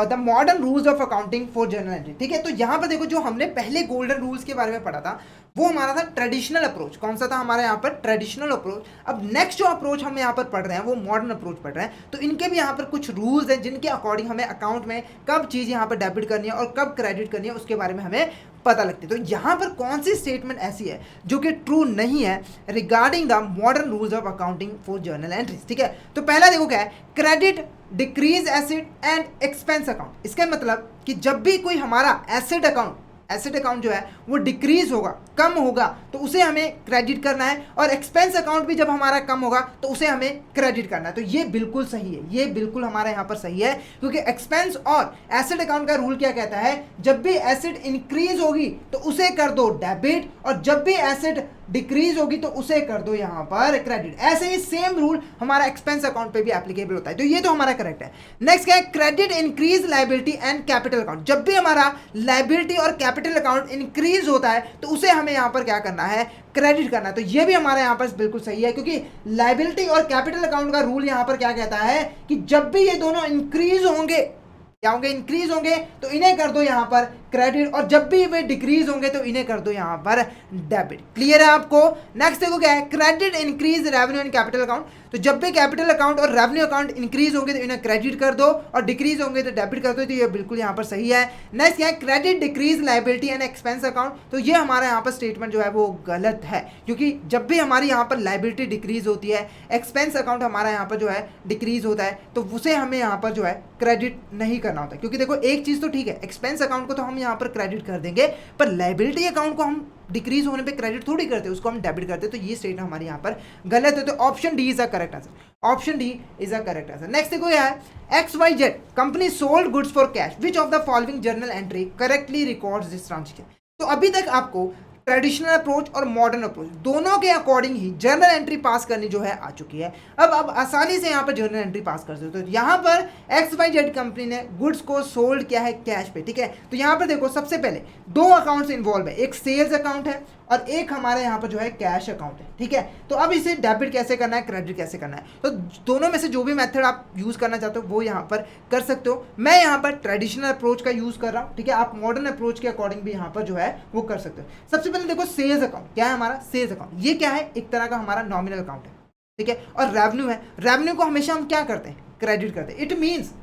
the modern rules of accounting for journal entry, ठीक है। तो यहाँ पर देखो, जो हमने पहले गोल्डन रूल्स के बारे में पढ़ा था वो हमारा था ट्रेडिशनल अप्रोच। कौन सा था हमारे यहाँ पर, ट्रेडिशनल अप्रोच। अब नेक्स्ट जो अप्रोच हम यहाँ पर पढ़ रहे हैं वो मॉडर्न अप्रोच पढ़ रहे हैं, तो इनके भी यहाँ पर कुछ रूल्स हैं जिनके अकॉर्डिंग हमें अकाउंट में कब चीज़ यहाँ पर डेबिट करनी है और कब क्रेडिट करनी है उसके बारे में हमें पता लगती है। तो यहाँ पर कौन सी स्टेटमेंट ऐसी है जो कि ट्रू नहीं है regarding the modern rules of accounting for journal entries, ठीक है। तो पहला देखो क्या है, credit decrease asset and expense account. इसका मतलब कि जब भी कोई हमारा एसेट अकाउंट जो है वो डिक्रीज होगा, कम होगा, तो उसे हमें क्रेडिट करना है, और एक्सपेंस अकाउंट भी जब हमारा कम होगा तो उसे हमें क्रेडिट करना है। तो ये बिल्कुल सही है, ये बिल्कुल हमारे यहाँ पर सही है, क्योंकि एक्सपेंस और एसेट अकाउंट का रूल क्या कहता है, जब भी एसेट इंक्रीज होगी तो उसे कर दो डेबिट, और जब भी एसेट डिक्रीज होगी तो उसे कर दो यहाँ पर क्रेडिट। ऐसे ही सेम रूल हमारा एक्सपेंस अकाउंट पे भी एप्लीकेबल होता है, तो ये तो हमारा करेक्ट है। नेक्स्ट क्या है, credit increase liability and capital account. जब भी हमारा लायबिलिटी और कैपिटल अकाउंट इंक्रीज होता है तो उसे हमें यहाँ पर क्या करना है, क्रेडिट करना है। तो ये भी हमारे यहाँ पर बिल्कुल सही है, क्योंकि लायबिलिटी और कैपिटल अकाउंट का रूल यहाँ पर क्या कहता है कि जब भी ये दोनों इंक्रीज होंगे, क्या होंगे, इंक्रीज होंगे, तो इन्हें कर दो यहाँ पर क्रेडिट, और जब भी वे डिक्रीज होंगे तो इन्हें कर दो यहाँ पर डेबिट। क्लियर है आपको। नेक्स्ट देखो क्या है, credit increase revenue and capital account. तो जब भी कैपिटल अकाउंट और रेवेन्यू अकाउंट इंक्रीज होंगे तो इन्हें क्रेडिट कर दो, और डिक्रीज होंगे तो डेबिट कर दो, तो ये बिल्कुल यहाँ पर सही है। नेक्स्ट क्या है, credit decrease liability and expense account. तो ये हमारा यहाँ पर स्टेटमेंट जो है वो गलत है, क्योंकि जब भी हमारी यहाँ पर लायबिलिटी डिक्रीज होती है, एक्सपेंस अकाउंट हमारा यहाँ पर जो है डिक्रीज होता है, तो उसे हमें यहाँ पर जो है क्रेडिट नहीं करना होता। क्योंकि देखो एक चीज़ तो ठीक है, एक्सपेंस अकाउंट को तो हम यहाँ पर क्रेडिट कर देंगे, पर लायबिलिटी अकाउंट को हम डिक्रीज होने पे क्रेडिट थोड़ी करते, उसको हम डेबिट करते, तो ये स्टेटमेंट हमारे यहाँ पर गलत है। तो option D is a correct answer, option D is a correct answer. Next देखो यह है, XYZ company sold goods for cash, which of the following journal entry correctly records this transaction. तो अभी तक आपको ट्रेडिशनल अप्रोच और modern approach दोनों के अकॉर्डिंग ही जर्नल एंट्री पास करनी जो है आ चुकी है। अब आसानी से यहाँ पर जर्नल एंट्री पास कर सकते हो। तो यहाँ पर XYZ कंपनी ने गुड्स को सोल्ड किया है कैश पे, ठीक है। तो यहाँ पर देखो सबसे पहले दो अकाउंट्स इन्वॉल्व है, एक सेल्स अकाउंट है और एक हमारे यहाँ पर जो है कैश अकाउंट है, ठीक है। तो अब इसे डेबिट कैसे करना है, क्रेडिट कैसे करना है, तो दोनों में से जो भी मेथड आप यूज़ करना चाहते हो वो यहाँ पर कर सकते हो। मैं यहाँ पर ट्रेडिशनल अप्रोच का यूज़ कर रहा हूँ, ठीक है। आप मॉडर्न अप्रोच के अकॉर्डिंग भी यहाँ पर जो है वो कर सकते हो। सबसे पहले देखो सेल्स अकाउंट क्या है, हमारा सेल्स अकाउंट ये क्या है, एक तरह का हमारा नॉमिनल अकाउंट है, ठीक है। और रेवेन्यू है, रेवेन्यू को हमेशा हम क्या करते हैं, क्रेडिट करते हैं।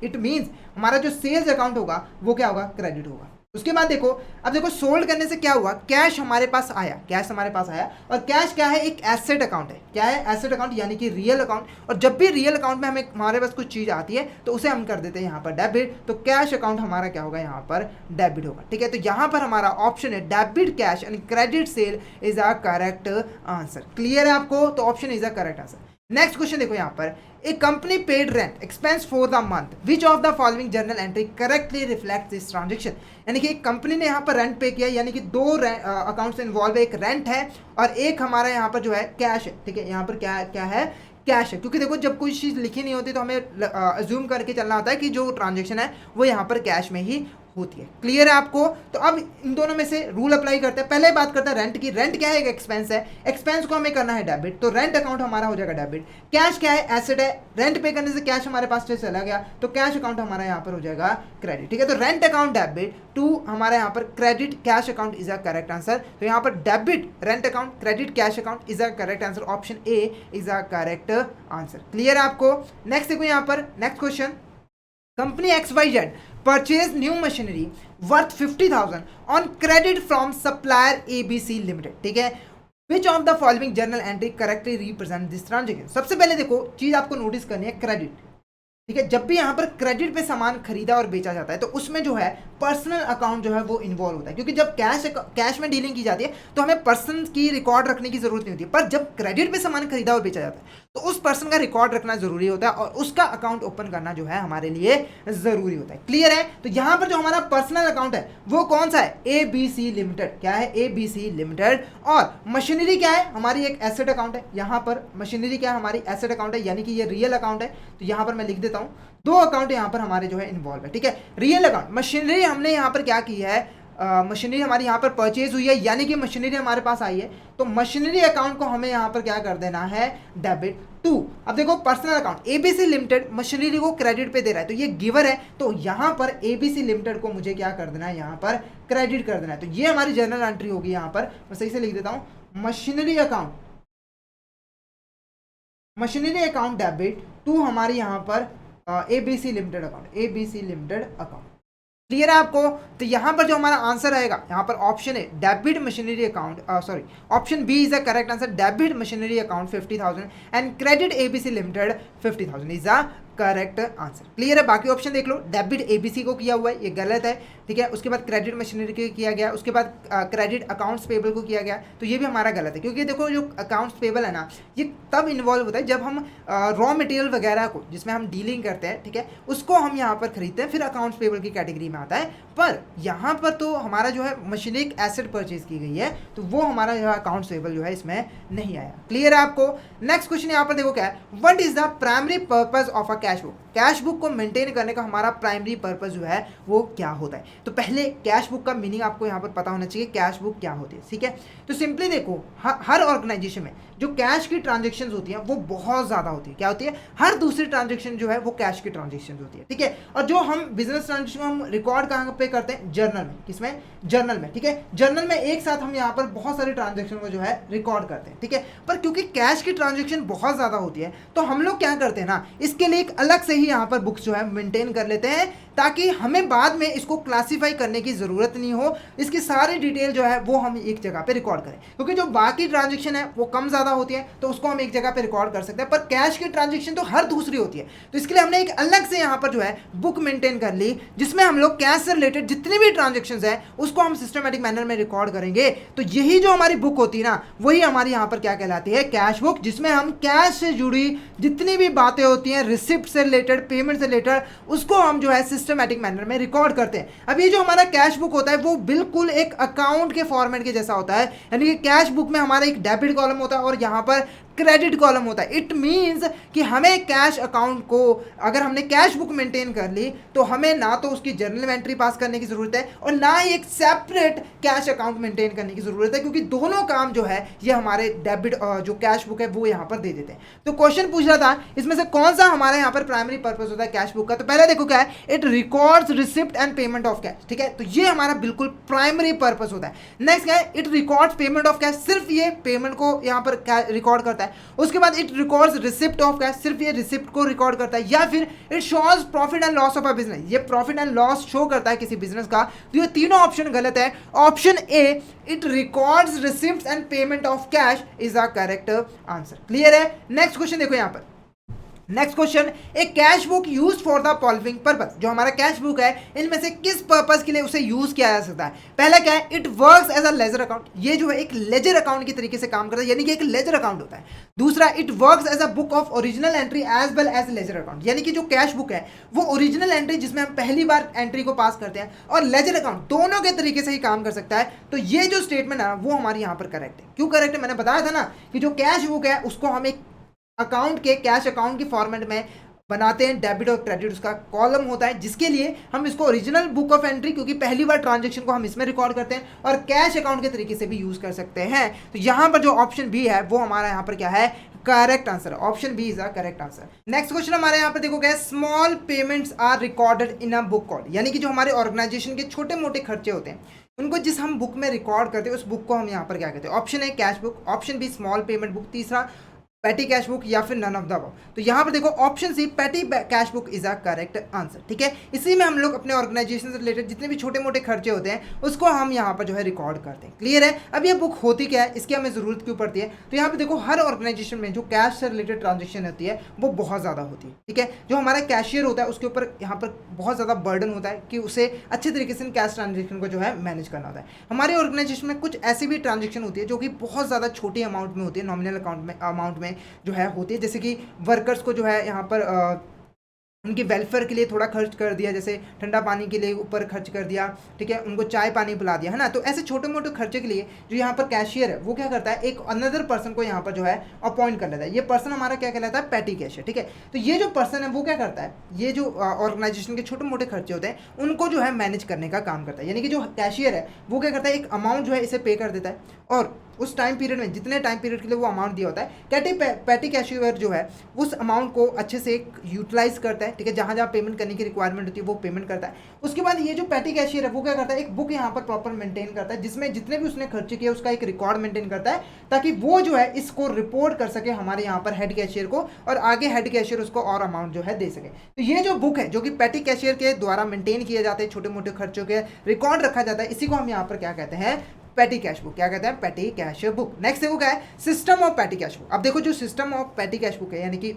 इट मीन्स हमारा जो सेल्स अकाउंट होगा वो क्या होगा, क्रेडिट होगा। उसके बाद देखो, अब देखो सोल्ड करने से क्या हुआ, कैश हमारे पास आया, कैश हमारे पास आया, और कैश क्या है, एक एसेट अकाउंट है। क्या है, एसेट अकाउंट, यानी कि रियल अकाउंट। और जब भी रियल अकाउंट में हमें हमारे पास कुछ चीज़ आती है तो उसे हम कर देते हैं यहाँ पर डेबिट, तो कैश अकाउंट हमारा क्या होगा, यहाँ पर डेबिट होगा, ठीक है। तो यहाँ पर हमारा ऑप्शन है debit cash and credit sale is a correct answer. Clear है आपको, तो option is a correct answer. Next question देखो यहाँ पर, a company paid rent expense for the month, which of the following journal entry correctly reflect this transaction. यानी कि एक company ने यहाँ पर रेंट पे किया, यानी कि दो अकाउंट्स इन्वॉल्व है, एक रेंट है और एक हमारा यहाँ पर जो है कैश है, ठीक है। यहाँ पर क्या क्या है, कैश है, क्योंकि देखो जब कोई चीज़ लिखी नहीं होती तो हमें अज्यूम करके चलना होता है कि जो ट्रांजेक्शन है वो यहाँ पर कैश में ही होती है। क्लियर है आपको? तो अब इन दोनों में से रूल अप्लाई करते हैं। पहले बात करते हैं रेंट की। रेंट क्या है? एक एक्सपेंस है, एक्सपेंस को हमें करना है डेबिट, तो रेंट अकाउंट हमारा हो जाएगा डेबिट। कैश क्या है? एसेट है, रेंट पे करने से कैश हमारे पास से चला गया तो कैश अकाउंट हमारा यहाँ पर हो जाएगा क्रेडिट। ठीक है, तो रेंट अकाउंट डेबिट टू हमारा यहाँ पर credit cash account is a correct answer. तो यहाँ पर debit rent account credit cash account is a correct answer, option A is a correct answer. Clear है आपको? नेक्स्ट देखो यहाँ पर next question, company XYZ purchased new machinery worth 50,000 on credit from supplier ABC Limited। ठीक है, which of the following journal entry correctly represent this transaction? सबसे पहले देखो चीज आपको नोटिस करनी है, क्रेडिट। ठीक है, जब भी यहाँ पर क्रेडिट पे सामान खरीदा और बेचा जाता है तो उसमें जो है पर्सनल अकाउंट जो है वो इन्वॉल्व होता है, क्योंकि जब कैश में डीलिंग की जाती है तो हमें पर्सन की रिकॉर्ड रखने की जरूरत नहीं होती, पर जब क्रेडिट पे सामान खरीदा और बेचा जाता है तो उस पर्सन का रिकॉर्ड रखना जरूरी होता है और उसका अकाउंट ओपन करना जो है हमारे लिए जरूरी होता है। क्लियर है? तो यहाँ पर जो हमारा पर्सनल अकाउंट है वो कौन सा है? ABC limited. क्या है? ABC limited. और मशीनरी क्या है? हमारी एक एसेट अकाउंट है। यहाँ पर मशीनरी क्या है? हमारी एसेट अकाउंट है, यानी कि ये रियल अकाउंट है। तो यहाँ पर मैं लिख देता हूँ, दो अकाउंट यहाँ पर हमारे जो है इन्वॉल्व है। ठीक है, रियल अकाउंट, मशीनरी हमने यहाँ पर क्या की है, मशीनरी हमारी यहाँ पर परचेज हुई है, यानी कि मशीनरी हमारे पास आई है, तो मशीनरी अकाउंट को हमें यहाँ पर क्या कर देना है? Debit to. अब देखो personal account ABC limited machinery को क्रेडिट पे दे रहा है, तो ये गिवर है, तो यहाँ पर ABC लिमिटेड को मुझे क्या कर देना है? यहाँ पर क्रेडिट कर देना है। तो ये हमारी जर्नल एंट्री होगी। यहाँ पर मैं सही से लिख देता हूँ, मशीनरी अकाउंट डेबिट टू हमारी यहाँ पर ABC लिमिटेड अकाउंट। क्लियर है आपको? तो यहाँ पर जो हमारा आंसर आएगा, यहाँ पर ऑप्शन है debit machinery account, sorry option B is the correct answer, debit machinery account 50,000 and credit ABC limited 50,000 is the correct answer. Clear है? बाकी ऑप्शन देख लो, डेबिट ABC को किया हुआ है, ये गलत है। ठीक है, उसके बाद क्रेडिट मशीनरी को किया गया, उसके बाद क्रेडिट अकाउंट्स पेबल को किया गया, तो ये भी हमारा गलत है, क्योंकि देखो जो अकाउंट्स पेबल है ना, ये तब इन्वॉल्व होता है जब हम रॉ मटेरियल वगैरह को जिसमें हम डीलिंग करते हैं, ठीक है, उसको हम यहाँ पर खरीदते हैं, फिर अकाउंट्स पेबल की कैटेगरी में आता है। पर यहाँ पर तो हमारा जो है मशीनरी एक एसेट परचेज की गई है, तो वो हमारा जो है अकाउंट्स पेबल जो है इसमें नहीं आया। क्लियर है आपको? नेक्स्ट क्वेश्चन यहाँ पर देखो क्या है, what is the primary purpose of a cash book? Cash book को मेंटेन करने का हमारा प्राइमरी पर्पस जो है वो क्या होता है? तो पहले कैश बुक का मीनिंग आपको यहाँ पर पता होना चाहिए, कैश बुक क्या होती है। ठीक है, तो सिंपली देखो हर ऑर्गेनाइजेशन में जो कैश की ट्रांजेक्शन होती है वो बहुत ज़्यादा होती है। क्या होती है? हर दूसरी ट्रांजेक्शन जो है वो कैश की ट्रांजेक्शन होती है। ठीक है, और जो हम बिजनेस ट्रांजेक्शन हम रिकॉर्ड कहाँ पे करते हैं? जर्नल में। किसमें? जर्नल में। ठीक है, जर्नल में एक साथ हम यहाँ पर बहुत सारी ट्रांजेक्शन को जो है रिकॉर्ड करते हैं। ठीक है, पर क्योंकि कैश की ट्रांजेक्शन बहुत ज़्यादा होती है तो हम लोग क्या करते हैं ना, इसके लिए एक अलग से ही यहाँ पर बुक्स जो है मेंटेन कर लेते हैं, ताकि हमें बाद में इसको क्लासिफाई करने की ज़रूरत नहीं हो, इसकी सारी डिटेल जो है वो हम एक जगह पे रिकॉर्ड करें। क्योंकि जो बाकी ट्रांजेक्शन है वो कम ज़्यादा होती है तो उसको हम एक जगह पे रिकॉर्ड कर सकते हैं, पर कैश की ट्रांजेक्शन तो हर दूसरी होती है, तो इसके लिए हमने एक अलग से यहाँ पर जो है बुक मेंटेन कर ली, जिसमें हम लोग कैश से रिलेटेड जितनी भी ट्रांजेक्शन है उसको हम सिस्टमेटिक मैनर में रिकॉर्ड करेंगे। तो यही जो हमारी बुक होती है ना, वही हमारी यहाँ पर क्या कहलाती है? कैश बुक, जिसमें हम कैश से जुड़ी जितनी भी बातें होती हैं, रिसिप्ट से रिलेटेड, पेमेंट से रिलेटेड, उसको हम जो है सिस्टमैटिक मैनर में रिकॉर्ड करते हैं। अब ये जो हमारा कैश बुक होता है वो बिल्कुल एक अकाउंट के फॉर्मेट के जैसा होता है, यानी कि कैश बुक में हमारा एक डेबिट कॉलम होता है और यहाँ पर क्रेडिट कॉलम होता है। इट मीन्स कि हमें कैश अकाउंट को, अगर हमने कैश बुक मेंटेन कर ली तो हमें ना तो उसकी जर्नल में एंट्री पास करने की जरूरत है और ना ही एक सेपरेट कैश अकाउंट मेंटेन करने की जरूरत है, क्योंकि दोनों काम जो है ये हमारे डेबिट जो कैश बुक है वो यहाँ पर दे देते हैं। तो क्वेश्चन पूछ रहा था इसमें से कौन सा हमारे यहाँ पर प्राइमरी पर्पस होता है कैश बुक का? तो पहले देखो क्या है, it records receipt and payment of cash. ठीक है, तो ये हमारा बिल्कुल प्राइमरी पर्पस होता है। नेक्स्ट क्या है, it records payment of cash, सिर्फ ये पेमेंट को यहाँ पर रिकॉर्ड करता है। उसके बाद it records receipt of cash, सिर्फ ये रिसिप्ट को रिकॉर्ड करता है। या फिर it shows profit and loss of a business, ये प्रॉफिट एंड लॉस शो करता है किसी बिजनेस का। तो ये तीनों ऑप्शन गलत है। Option A, it records receipt and payment of cash is the correct answer. Clear है? नेक्स्ट क्वेश्चन देखो यहाँ पर, नेक्स्ट क्वेश्चन, एक cash book use for the following purpose, जो हमारा कैश बुक है इनमें से किस पर्पस के लिए उसे यूज किया जा सकता है? पहला क्या है, it works as a ledger account, ये जो है एक लेजर अकाउंट की तरीके से काम करता है, यानी कि एक लेजर अकाउंट होता है। दूसरा, it works as a book of original entry as well as ledger account, यानी कि जो कैश बुक है वो ओरिजिनल एंट्री जिसमें हम पहली बार एंट्री को पास करते हैं और लेजर अकाउंट दोनों के तरीके से ही काम कर सकता है। तो ये जो स्टेटमेंट है वो हमारी यहाँ पर करेक्ट है। क्यों करेक्ट है? मैंने बताया था ना कि जो कैश बुक है उसको हम एक अकाउंट के कैश अकाउंट के फॉर्मेट में बनाते हैं, डेबिट और क्रेडिट उसका कॉलम होता है, जिसके लिए हम इसको ओरिजिनल बुक ऑफ एंट्री, क्योंकि पहली बार ट्रांजेक्शन को हम इसमें रिकॉर्ड करते हैं, और कैश अकाउंट के तरीके से भी यूज कर सकते हैं। तो यहाँ पर जो ऑप्शन बी है वो हमारा यहाँ पर क्या है, correct answer. Option B is a correct answer. Next question हमारे यहाँ पर देखो क्या है, small payments are recorded in a book call, यानी कि जो हमारे ऑर्गेनाइजेशन के छोटे मोटे खर्चे होते हैं उनको जिस हम बुक में रिकॉर्ड करते हैं उस बुक को हम यहाँ पर क्या कहते हैं। Option A cash book, option B small payment book, तीसरा पैटी कैश बुक, या फिर नन ऑफ द अबव। तो यहाँ पर देखो option C petty cash book is a correct answer. ठीक है, इसी में हम लोग अपने ऑर्गेनाइजेशन से रिलेटेड जितने भी छोटे मोटे खर्चे होते हैं उसको हम यहाँ पर जो है रिकॉर्ड करते हैं। क्लियर है। अब ये बुक होती क्या है, इसकी हमें ज़रूरत क्यों पड़ती है, तो यहाँ पर देखो हर ऑर्गेनाइजेशन में जो कैश से रिलेटेड ट्रांजेक्शन होती है वो बहुत ज़्यादा होती है। ठीक है, जो हमारा कैशियर होता है उसके ऊपर यहाँ पर बहुत ज़्यादा बर्डन होता है कि उसे अच्छे तरीके से कैश ट्रांजेक्शन को जो है मैनेज करना होता है। हमारे ऑर्गेनाइजेशन में कुछ ऐसी भी ट्रांजेक्शन होती है जो कि बहुत ज़्यादा छोटी अमाउंट में होती है, नॉमिनल अमाउंट में जो है होती है, जैसे कि वर्कर्स को जो है यहाँ पर उनके वेलफेयर के लिए थोड़ा खर्च कर दिया, जैसे ठंडा पानी के लिए ऊपर खर्च कर दिया, ठीक है, उनको चाय पानी पिला दिया, है ना। तो ऐसे छोटे मोटे खर्चे के लिए जो यहाँ पर कैशियर है वो क्या करता है, एक अनदर पर्सन को यहाँ पर जो है अपॉइंट कर लेता है। ये पर्सन हमारा क्या कहलाता है, पैटी कैशियर। ठीक है, तो ये जो पर्सन है वो क्या करता है, ये जो ऑर्गेनाइजेशन के छोटे मोटे खर्चे होते हैं उनको जो है मैनेज करने का काम करता है। यानी कि जो कैशियर है वो क्या करता है, एक अमाउंट जो है इसे पे कर देता है, और उस टाइम पीरियड में जितने टाइम पीरियड के लिए वो अमाउंट दिया होता है पैटी कैशियर जो है उस अमाउंट को अच्छे से यूटिलाइज करता है। ठीक है, जहाँ जहाँ पेमेंट करने की रिक्वायरमेंट होती है वो पेमेंट करता है। उसके बाद ये जो पैटी कैशियर है वो क्या करता है, एक बुक यहाँ पर प्रॉपर मेंटेन करता है जिसमें जितने भी उसने खर्चे किए उसका एक रिकॉर्ड मेंटेन करता है, ताकि वो जो है इसको रिपोर्ट कर सके हमारे यहाँ पर हेड कैशियर को, और आगे हेड कैशियर उसको और अमाउंट जो है दे सके। तो ये जो बुक है जो कि पैटी कैशियर के द्वारा मेंटेन किए जाते हैं, छोटे मोटे खर्चों के रिकॉर्ड रखा जाता है, इसी को हम यहाँ पर क्या कहते हैं, पैटी कैश बुक। क्या कहते हैं, पैटी कैश बुक। नेक्स्ट देखो क्या है, system of patty cash book. अब देखो जो system of patty cash book है, यानी कि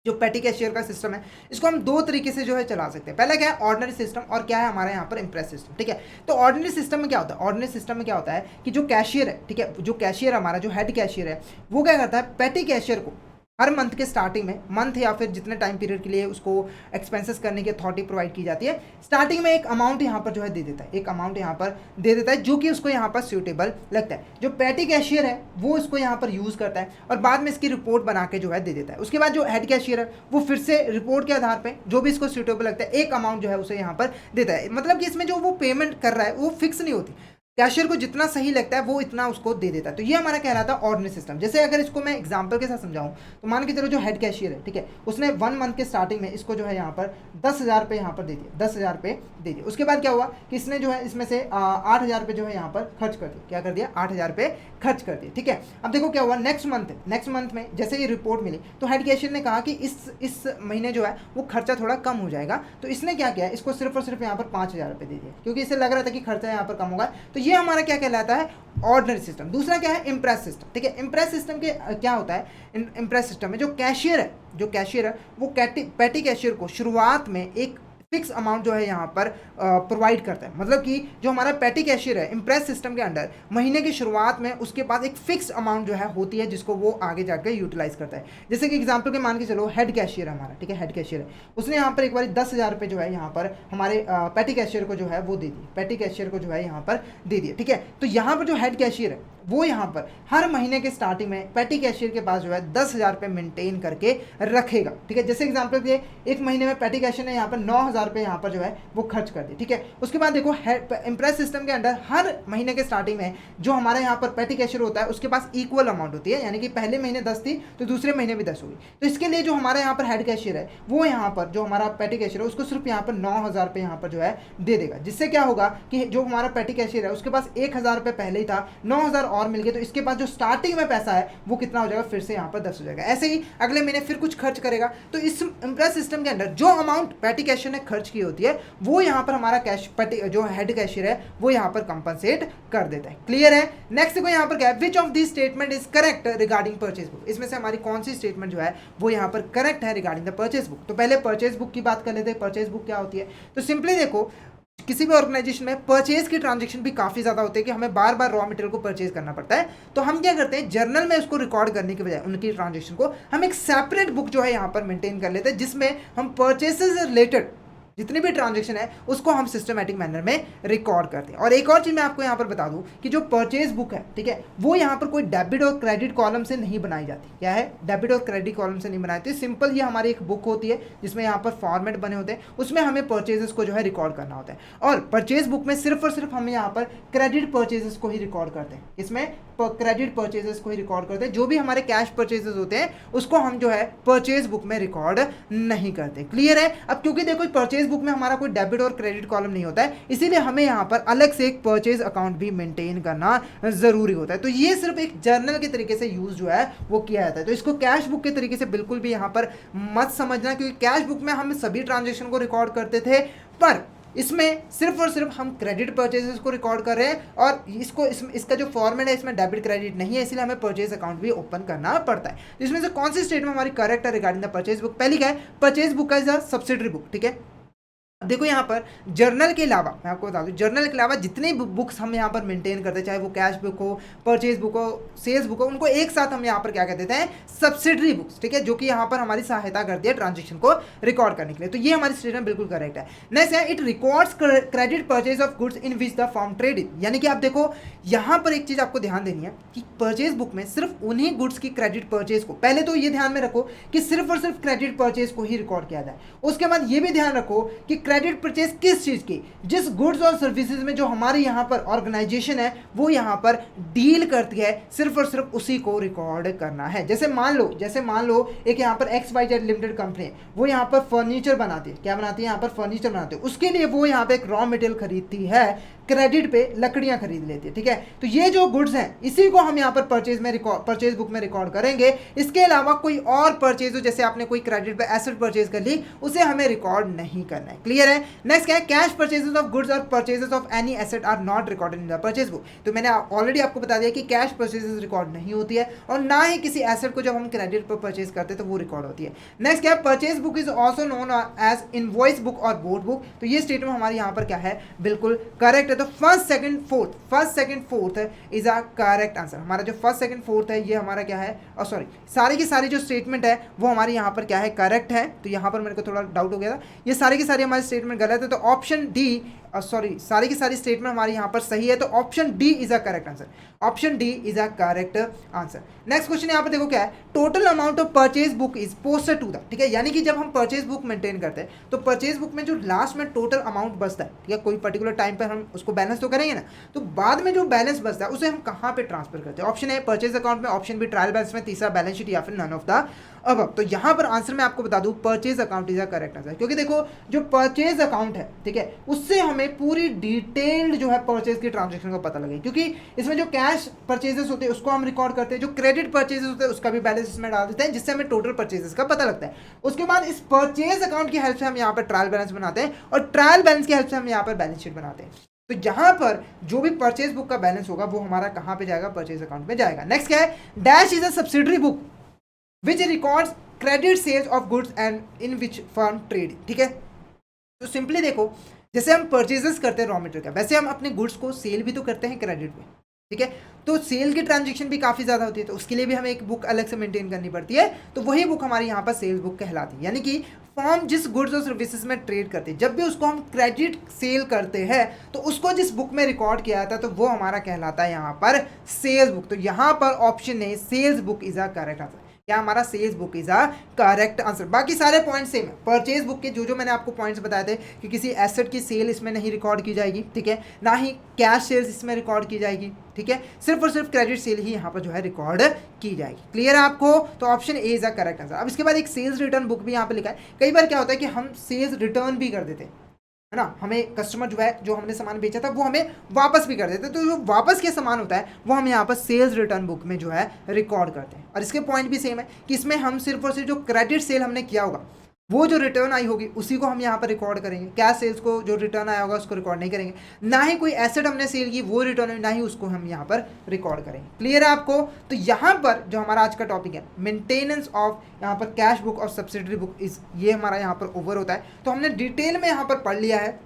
जो पैटी कैशियर का सिस्टम है, इसको हम दो तरीके से जो है चला सकते हैं। पहला क्या है, ऑर्डिनरी सिस्टम, और क्या है हमारे यहाँ पर इम्प्रेस सिस्टम। ठीक है, तो ऑर्डिनरी सिस्टम में क्या होता है, ऑर्डिनरी सिस्टम में क्या होता है कि जो कैशियर है, ठीक है, जो कैशियर हमारा जो हेड कैशियर है वो क्या करता है, पैटी कैशियर को हर मंथ के स्टार्टिंग में, मंथ या फिर जितने टाइम पीरियड के लिए उसको एक्सपेंसेस करने की अथॉरिटी प्रोवाइड की जाती है, स्टार्टिंग में एक अमाउंट यहाँ पर जो है दे देता है, एक अमाउंट यहाँ पर दे देता है जो कि उसको यहाँ पर सूटेबल लगता है। जो पैटी कैशियर है वो इसको यहाँ पर यूज़ करता है और बाद में इसकी रिपोर्ट बना के जो है दे देता है। उसके बाद जो हेड कैशियर है वो फिर से रिपोर्ट के आधार पर जो भी इसको सूटेबल लगता है एक अमाउंट जो है उसे यहाँ पर देता है। मतलब कि इसमें जो वो पेमेंट कर रहा है वो फिक्स नहीं होती, कैशियर को जितना सही लगता है वो इतना उसको दे देता है। तो ये हमारा कहलाता है ऑर्डिनरी सिस्टम। जैसे अगर इसको मैं एग्जांपल के साथ समझाऊं तो मान के चलो जो हेड कैशियर है, ठीक है, उसने 1 मंथ के स्टार्टिंग में इसको जो है यहाँ पर 10,000 रुपये यहाँ पर दे दिए, 10,000 रुपये दे दिए। उसके बाद क्या हुआ कि इसने जो है इसमें से 8,000 रुपये जो है यहाँ पर खर्च कर दिया। क्या कर दिया, 8,000 रुपये खर्च कर दिए। ठीक है, अब देखो क्या हुआ, नेक्स्ट मंथ में जैसे ये रिपोर्ट मिली तो हेड कैशियर ने कहा कि इस महीने जो है वो खर्चा थोड़ा कम हो जाएगा। तो इसने क्या किया, इसको सिर्फ और सिर्फ यहाँ पर 5,000 रुपये दे दिए, क्योंकि इसे लग रहा था कि खर्चा यहाँ पर कम होगा। तो ये हमारा क्या कहलाता है, ऑर्डिनरी सिस्टम। दूसरा क्या है, इम्प्रेस सिस्टम। ठीक है, इम्प्रेस सिस्टम के क्या होता है, इम्प्रेस सिस्टम में जो कैशियर है वो पैटी कैशियर को शुरुआत में एक फिक्स अमाउंट जो है यहाँ पर प्रोवाइड करता है। मतलब कि जो हमारा पैटी कैशियर है इम्प्रेस सिस्टम के अंडर महीने की शुरुआत में उसके पास एक फिक्स अमाउंट जो है होती है जिसको वो आगे जाकर यूटिलाइज करता है। जैसे कि एग्जांपल के मान के चलो हेड कैशियर है हमारा, ठीक है, हेड कैशियर है, उसने यहाँ पर एक बार 10,000 रुपये जो है यहाँ पर हमारे पैटी कैशियर को जो है वो दे दिए, पैटी कैशियर को जो है यहाँ पर दे दिए। ठीक है, तो यहाँ पर जो हेड कैशियर है वो यहाँ पर हर महीने के स्टार्टिंग में पैटी कैशियर के पास जो है 10,000 रुपये मेंटेन करके रखेगा। ठीक है, जैसे एग्जांपल के एक महीने में पैटी कैशियर ने यहाँ पर 9,000 रुपये यहाँ पर जो है वो खर्च कर दिए। ठीक है, उसके बाद देखो इम्प्रेस सिस्टम के अंडर हर महीने के स्टार्टिंग में जो हमारे यहाँ पर पैटी कैशियर होता है उसके पास इक्वल अमाउंट होती है, यानी कि पहले महीने 10 थी तो दूसरे महीने भी 10 होगी। तो इसके लिए जो हमारे यहाँ पर हेड कैशियर है वो यहाँ पर जो हमारा पैटी कैशियर है उसको सिर्फ यहाँ पर 9,000 रुपये यहाँ पर जो है दे देगा, जिससे क्या होगा कि जो हमारा पैटी कैशियर है उसके पास 1,000 रुपये पहले ही था, 9,000 और मिल गए, तो इसके पास जो स्टार्टिंग में पैसा है वो कितना हो जाएगा, फिर से यहाँ पर 10 हो जाएगा। ऐसे ही अगले महीने फिर कुछ खर्च करेगा। तो इस इम्प्रेस सिस्टम के अंदर जो अमाउंट पैटी कैशियर ने खर्च की होती है वो यहाँ पर हमारा जो हेड कैशियर है वो यहाँ पर कंपनसेट कर देता है। क्लियर है। नेक्स्ट को यहाँ पर क्या है, which of this statement is correct regarding purchase book. इसमें से हमारी कौन सी स्टेटमेंट जो है वो यहाँ पर करेक्ट है रिगार्डिंग द परचेज बुक। तो पहले परचेज बुक की बात कर लेते हैं। परचेज बुक क्या होती है, तो सिंपली देखो किसी भी ऑर्गेनाइजेशन में परचेज की ट्रांजैक्शन भी काफ़ी ज़्यादा होते हैं कि हमें बार बार रॉ मटेरियल को परचेज करना पड़ता है। तो हम क्या करते हैं, जर्नल में उसको रिकॉर्ड करने की बजाय उनकी ट्रांजैक्शन को हम एक सेपरेट बुक जो है यहाँ पर मेंटेन कर लेते हैं जिसमें हम परचेज से रिलेटेड जितनी भी ट्रांजेक्शन है उसको हम सिस्टमेटिक मैनर में रिकॉर्ड करते हैं। और एक और चीज़ मैं आपको यहाँ पर बता दूँ कि जो परचेज बुक है, ठीक है, वो यहाँ पर कोई डेबिट और क्रेडिट कॉलम से नहीं बनाई जाती। क्या है, डेबिट और क्रेडिट कॉलम से नहीं बनाई जाती। सिंपल ये हमारी एक बुक होती है जिसमें यहाँ पर फॉर्मेट बने होते हैं, उसमें हमें परचेजेस को जो है रिकॉर्ड करना होता है। और परचेज बुक में सिर्फ और सिर्फ हम यहाँ पर क्रेडिट परचेजेस को ही रिकॉर्ड करते हैं। इसमें क्रेडिट परचेजेस को ही रिकॉर्ड करते हैं। जो भी हमारे कैश परचेजेस होते हैं उसको हम जो है परचेज बुक में रिकॉर्ड नहीं करते। क्लियर है। अब क्योंकि देखो परचेज बुक में हमारा कोई डेबिट और क्रेडिट कॉलम नहीं होता है, इसीलिए हमें यहाँ पर अलग से एक परचेज अकाउंट भी मेंटेन करना जरूरी होता है। तो ये सिर्फ एक जर्नल के तरीके से यूज जो है वो किया जाता है। तो इसको कैश बुक के तरीके से बिल्कुल भी यहाँ पर मत समझना, क्योंकि कैश बुक में हम सभी ट्रांजेक्शन को रिकॉर्ड करते थे, पर इसमें सिर्फ और सिर्फ हम क्रेडिट परचेजेस को रिकॉर्ड कर रहे हैं। और इसका जो फॉर्मेट है इसमें डेबिट क्रेडिट नहीं है, इसलिए हमें परचेज अकाउंट भी ओपन करना पड़ता है। इसमें से कौन सी स्टेटमेंट हमारी करेक्ट है रिगार्डिंग द परचेज बुक? पहली क्या है, purchase book is a subsidiary book. ठीक है, देखो यहाँ पर जर्नल के अलावा मैं आपको बता दूं, जर्नल के अलावा जितने बुक्स हम यहाँ पर मेंटेन करते हैं, चाहे वो कैश बुक हो, परचेज बुक हो, सेल्स बुक हो, उनको एक साथ हम यहाँ पर क्या कहते हैं, सब्सिडरी बुक्स। ठीक है, जो कि यहाँ पर हमारी सहायता करती है ट्रांजेक्शन को रिकॉर्ड करने के लिए। तो ये हमारी स्टेटमेंट बिल्कुल करेक्ट है। नेक्स्ट है, it records credit purchase of goods in which the firm traded. यानी कि आप देखो यहाँ पर एक चीज आपको ध्यान देनी है कि परचेज बुक में सिर्फ उन्हीं गुड्स की क्रेडिट परचेज को, पहले तो ये ध्यान में रखो कि सिर्फ और सिर्फ क्रेडिट परचेज को ही रिकॉर्ड किया जाए। उसके बाद ये भी ध्यान रखो कि क्रेडिट परचेज किस चीज की, जिस गुड्स और सर्विसेज में जो हमारी यहाँ पर ऑर्गेनाइजेशन है वो यहाँ पर डील करती है, सिर्फ और सिर्फ उसी को रिकॉर्ड करना है। जैसे मान लो एक यहाँ पर XYZ लिमिटेड कंपनी है, वो यहाँ पर फर्नीचर बनाती है। क्या बनाती है? यहाँ पर फर्नीचर बनाती है। उसके लिए वो यहाँ पे एक रॉ मटेरियल खरीदती है, क्रेडिट पे लकड़ियां खरीद लेती है। ठीक है, तो ये जो गुड्स हैं इसी को हम यहाँ पर परचेज बुक में रिकॉर्ड करेंगे। इसके अलावा कोई और परचेज हो, जैसे आपने कोई क्रेडिट पे एसेट परचेज कर ली, उसे हमें रिकॉर्ड नहीं करना है। क्लियर है। नेक्स्ट क्या है, कैश परचेजेस ऑफ गुड्स और purchases of any asset are not recorded in the purchase book. तो मैंने ऑलरेडी आपको बता दिया कि कैश परचेजेस रिकॉर्ड नहीं होती है, और ना ही किसी एसेट को जब हम क्रेडिट पर परचेज करते हैं तो वो रिकॉर्ड होती है। नेक्स्ट क्या है, purchase book is also known as invoice book और बोर्ड बुक। तो ये स्टेटमेंट हमारे यहाँ पर क्या है, बिल्कुल करेक्ट है। तो first second fourth is a correct answer. हमारा जो फर्स्ट सेकंड फोर्थ है ये हमारा क्या है, सॉरी, सारी की सारी जो स्टेटमेंट है वो हमारी यहाँ पर क्या है, करेक्ट है। तो यहाँ पर मेरे को थोड़ा डाउट हो गया था, ये सारी की सारी हमारी स्टेटमेंट गलत है। तो ऑप्शन डी, सॉरी, सारी की सारी स्टेटमेंट हमारी यहाँ पर सही है। तो option D is a correct answer. Option D is a correct answer. Next question यहाँ पर देखो क्या है, total amount of purchase book is posted to the. ठीक है, यानी कि जब हम परचेज बुक मेंटेन करते हैं तो परचेज बुक में जो लास्ट में टोटल अमाउंट बचता है, ठीक है, कोई पर्टिकुलर टाइम पर हम उसको बैलेंस तो करेंगे ना, तो बाद में जो बैलेंस बचता है उसे हम कहाँ पे ट्रांसफर करते हैं? ऑप्शन है परचेज अकाउंट में, ऑप्शन बी ट्रायल बैलेंस में, तीसरा बैलेंस शीट, या फिर नन ऑफ द अब। तो यहाँ पर आंसर मैं आपको बता दूं purchase account is a correct answer, क्योंकि देखो जो परचेज अकाउंट है, ठीक है, उससे हमें पूरी डिटेल्ड जो है परचेज की ट्रांजैक्शन का पता लगेगा। क्योंकि इसमें जो कैश परचेजेस होते हैं उसको हम रिकॉर्ड करते हैं, जो क्रेडिट परचेजेस होते हैं उसका भी बैलेंस इसमें डाल देते हैं, जिससे हमें टोटल परचेजेस का पता लगता है। उसके बाद इस परचेज अकाउंट की हेल्प से हम यहाँ पर ट्रायल बैलेंस बनाते हैं, और ट्रायल बैलेंस की हेल्प से हम यहाँ पर बैलेंस शीट बनाते हैं। तो यहाँ पर जो भी परचेज बुक का बैलेंस होगा वो हमारा कहाँ पे जाएगा, परचेज अकाउंट में जाएगा। नेक्स्ट क्या है, dash is a subsidiary book which records credit sales of goods and in which firm trade. ठीक है, तो सिंपली देखो, जैसे हम परचेजेस करते हैं रॉ मटेरियल का, वैसे हम अपने गुड्स को सेल भी तो करते हैं क्रेडिट पे। ठीक है, तो सेल की ट्रांजैक्शन भी काफ़ी ज़्यादा होती है, तो उसके लिए भी हमें एक बुक अलग से मेंटेन करनी पड़ती है। तो वही बुक हमारी यहाँ पर सेल्स बुक कहलाती है। यानी कि फर्म जिस गुड्स और सर्विसेज में ट्रेड करती है, जब भी उसको हम क्रेडिट सेल करते हैं तो उसको जिस बुक में रिकॉर्ड किया जाता है तो वो हमारा कहलाता है यहाँ पर सेल्स बुक। तो यहाँ पर option A sales book is a correct answer. क्या हमारा sales book is a correct answer. बाकी सारे पॉइंट सेम है। परचेज बुक के जो मैंने आपको पॉइंट्स बताए थे कि किसी एसेट की सेल इसमें नहीं रिकॉर्ड की जाएगी, ठीक है, ना ही कैश सेल्स इसमें रिकॉर्ड की जाएगी, ठीक है, सिर्फ और सिर्फ क्रेडिट सेल ही यहाँ पर जो है रिकॉर्ड की जाएगी। क्लियर है आपको? तो option A is a correct answer. अब इसके बाद एक सेल्स रिटर्न बुक भी यहाँ पे लिखा है। कई बार क्या होता है कि हम सेल्स रिटर्न भी कर देते हैं, है ना, हमें कस्टमर जो है जो हमने सामान बेचा था वो हमें वापस भी कर देते हैं। तो जो वापस के सामान होता है वो हम यहाँ पर सेल्स रिटर्न बुक में जो है रिकॉर्ड करते हैं। और इसके पॉइंट भी सेम है कि इसमें हम सिर्फ और सिर्फ जो क्रेडिट सेल हमने किया होगा वो जो रिटर्न आई होगी उसी को हम यहाँ पर रिकॉर्ड करेंगे। कैश सेल्स को जो रिटर्न आया होगा उसको रिकॉर्ड नहीं करेंगे, ना ही कोई एसेट हमने सेल की वो रिटर्न, ना ही उसको हम यहाँ पर रिकॉर्ड करेंगे। क्लियर है आपको? तो यहाँ पर जो हमारा आज का टॉपिक है मेंटेनेंस ऑफ यहाँ पर कैश बुक और सब्सिडरी बुक इज, ये हमारा यहाँ पर ओवर होता है। तो हमने डिटेल में यहाँ पर पढ़ लिया है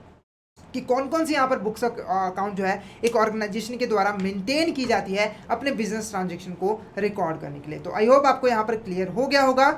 कि कौन कौन सी यहाँ पर बुक्स अकाउंट जो है एक ऑर्गेनाइजेशन के द्वारा मेंटेन की जाती है अपने बिजनेस ट्रांजैक्शन को रिकॉर्ड करने के लिए। तो आई होप आपको यहाँ पर क्लियर हो गया होगा।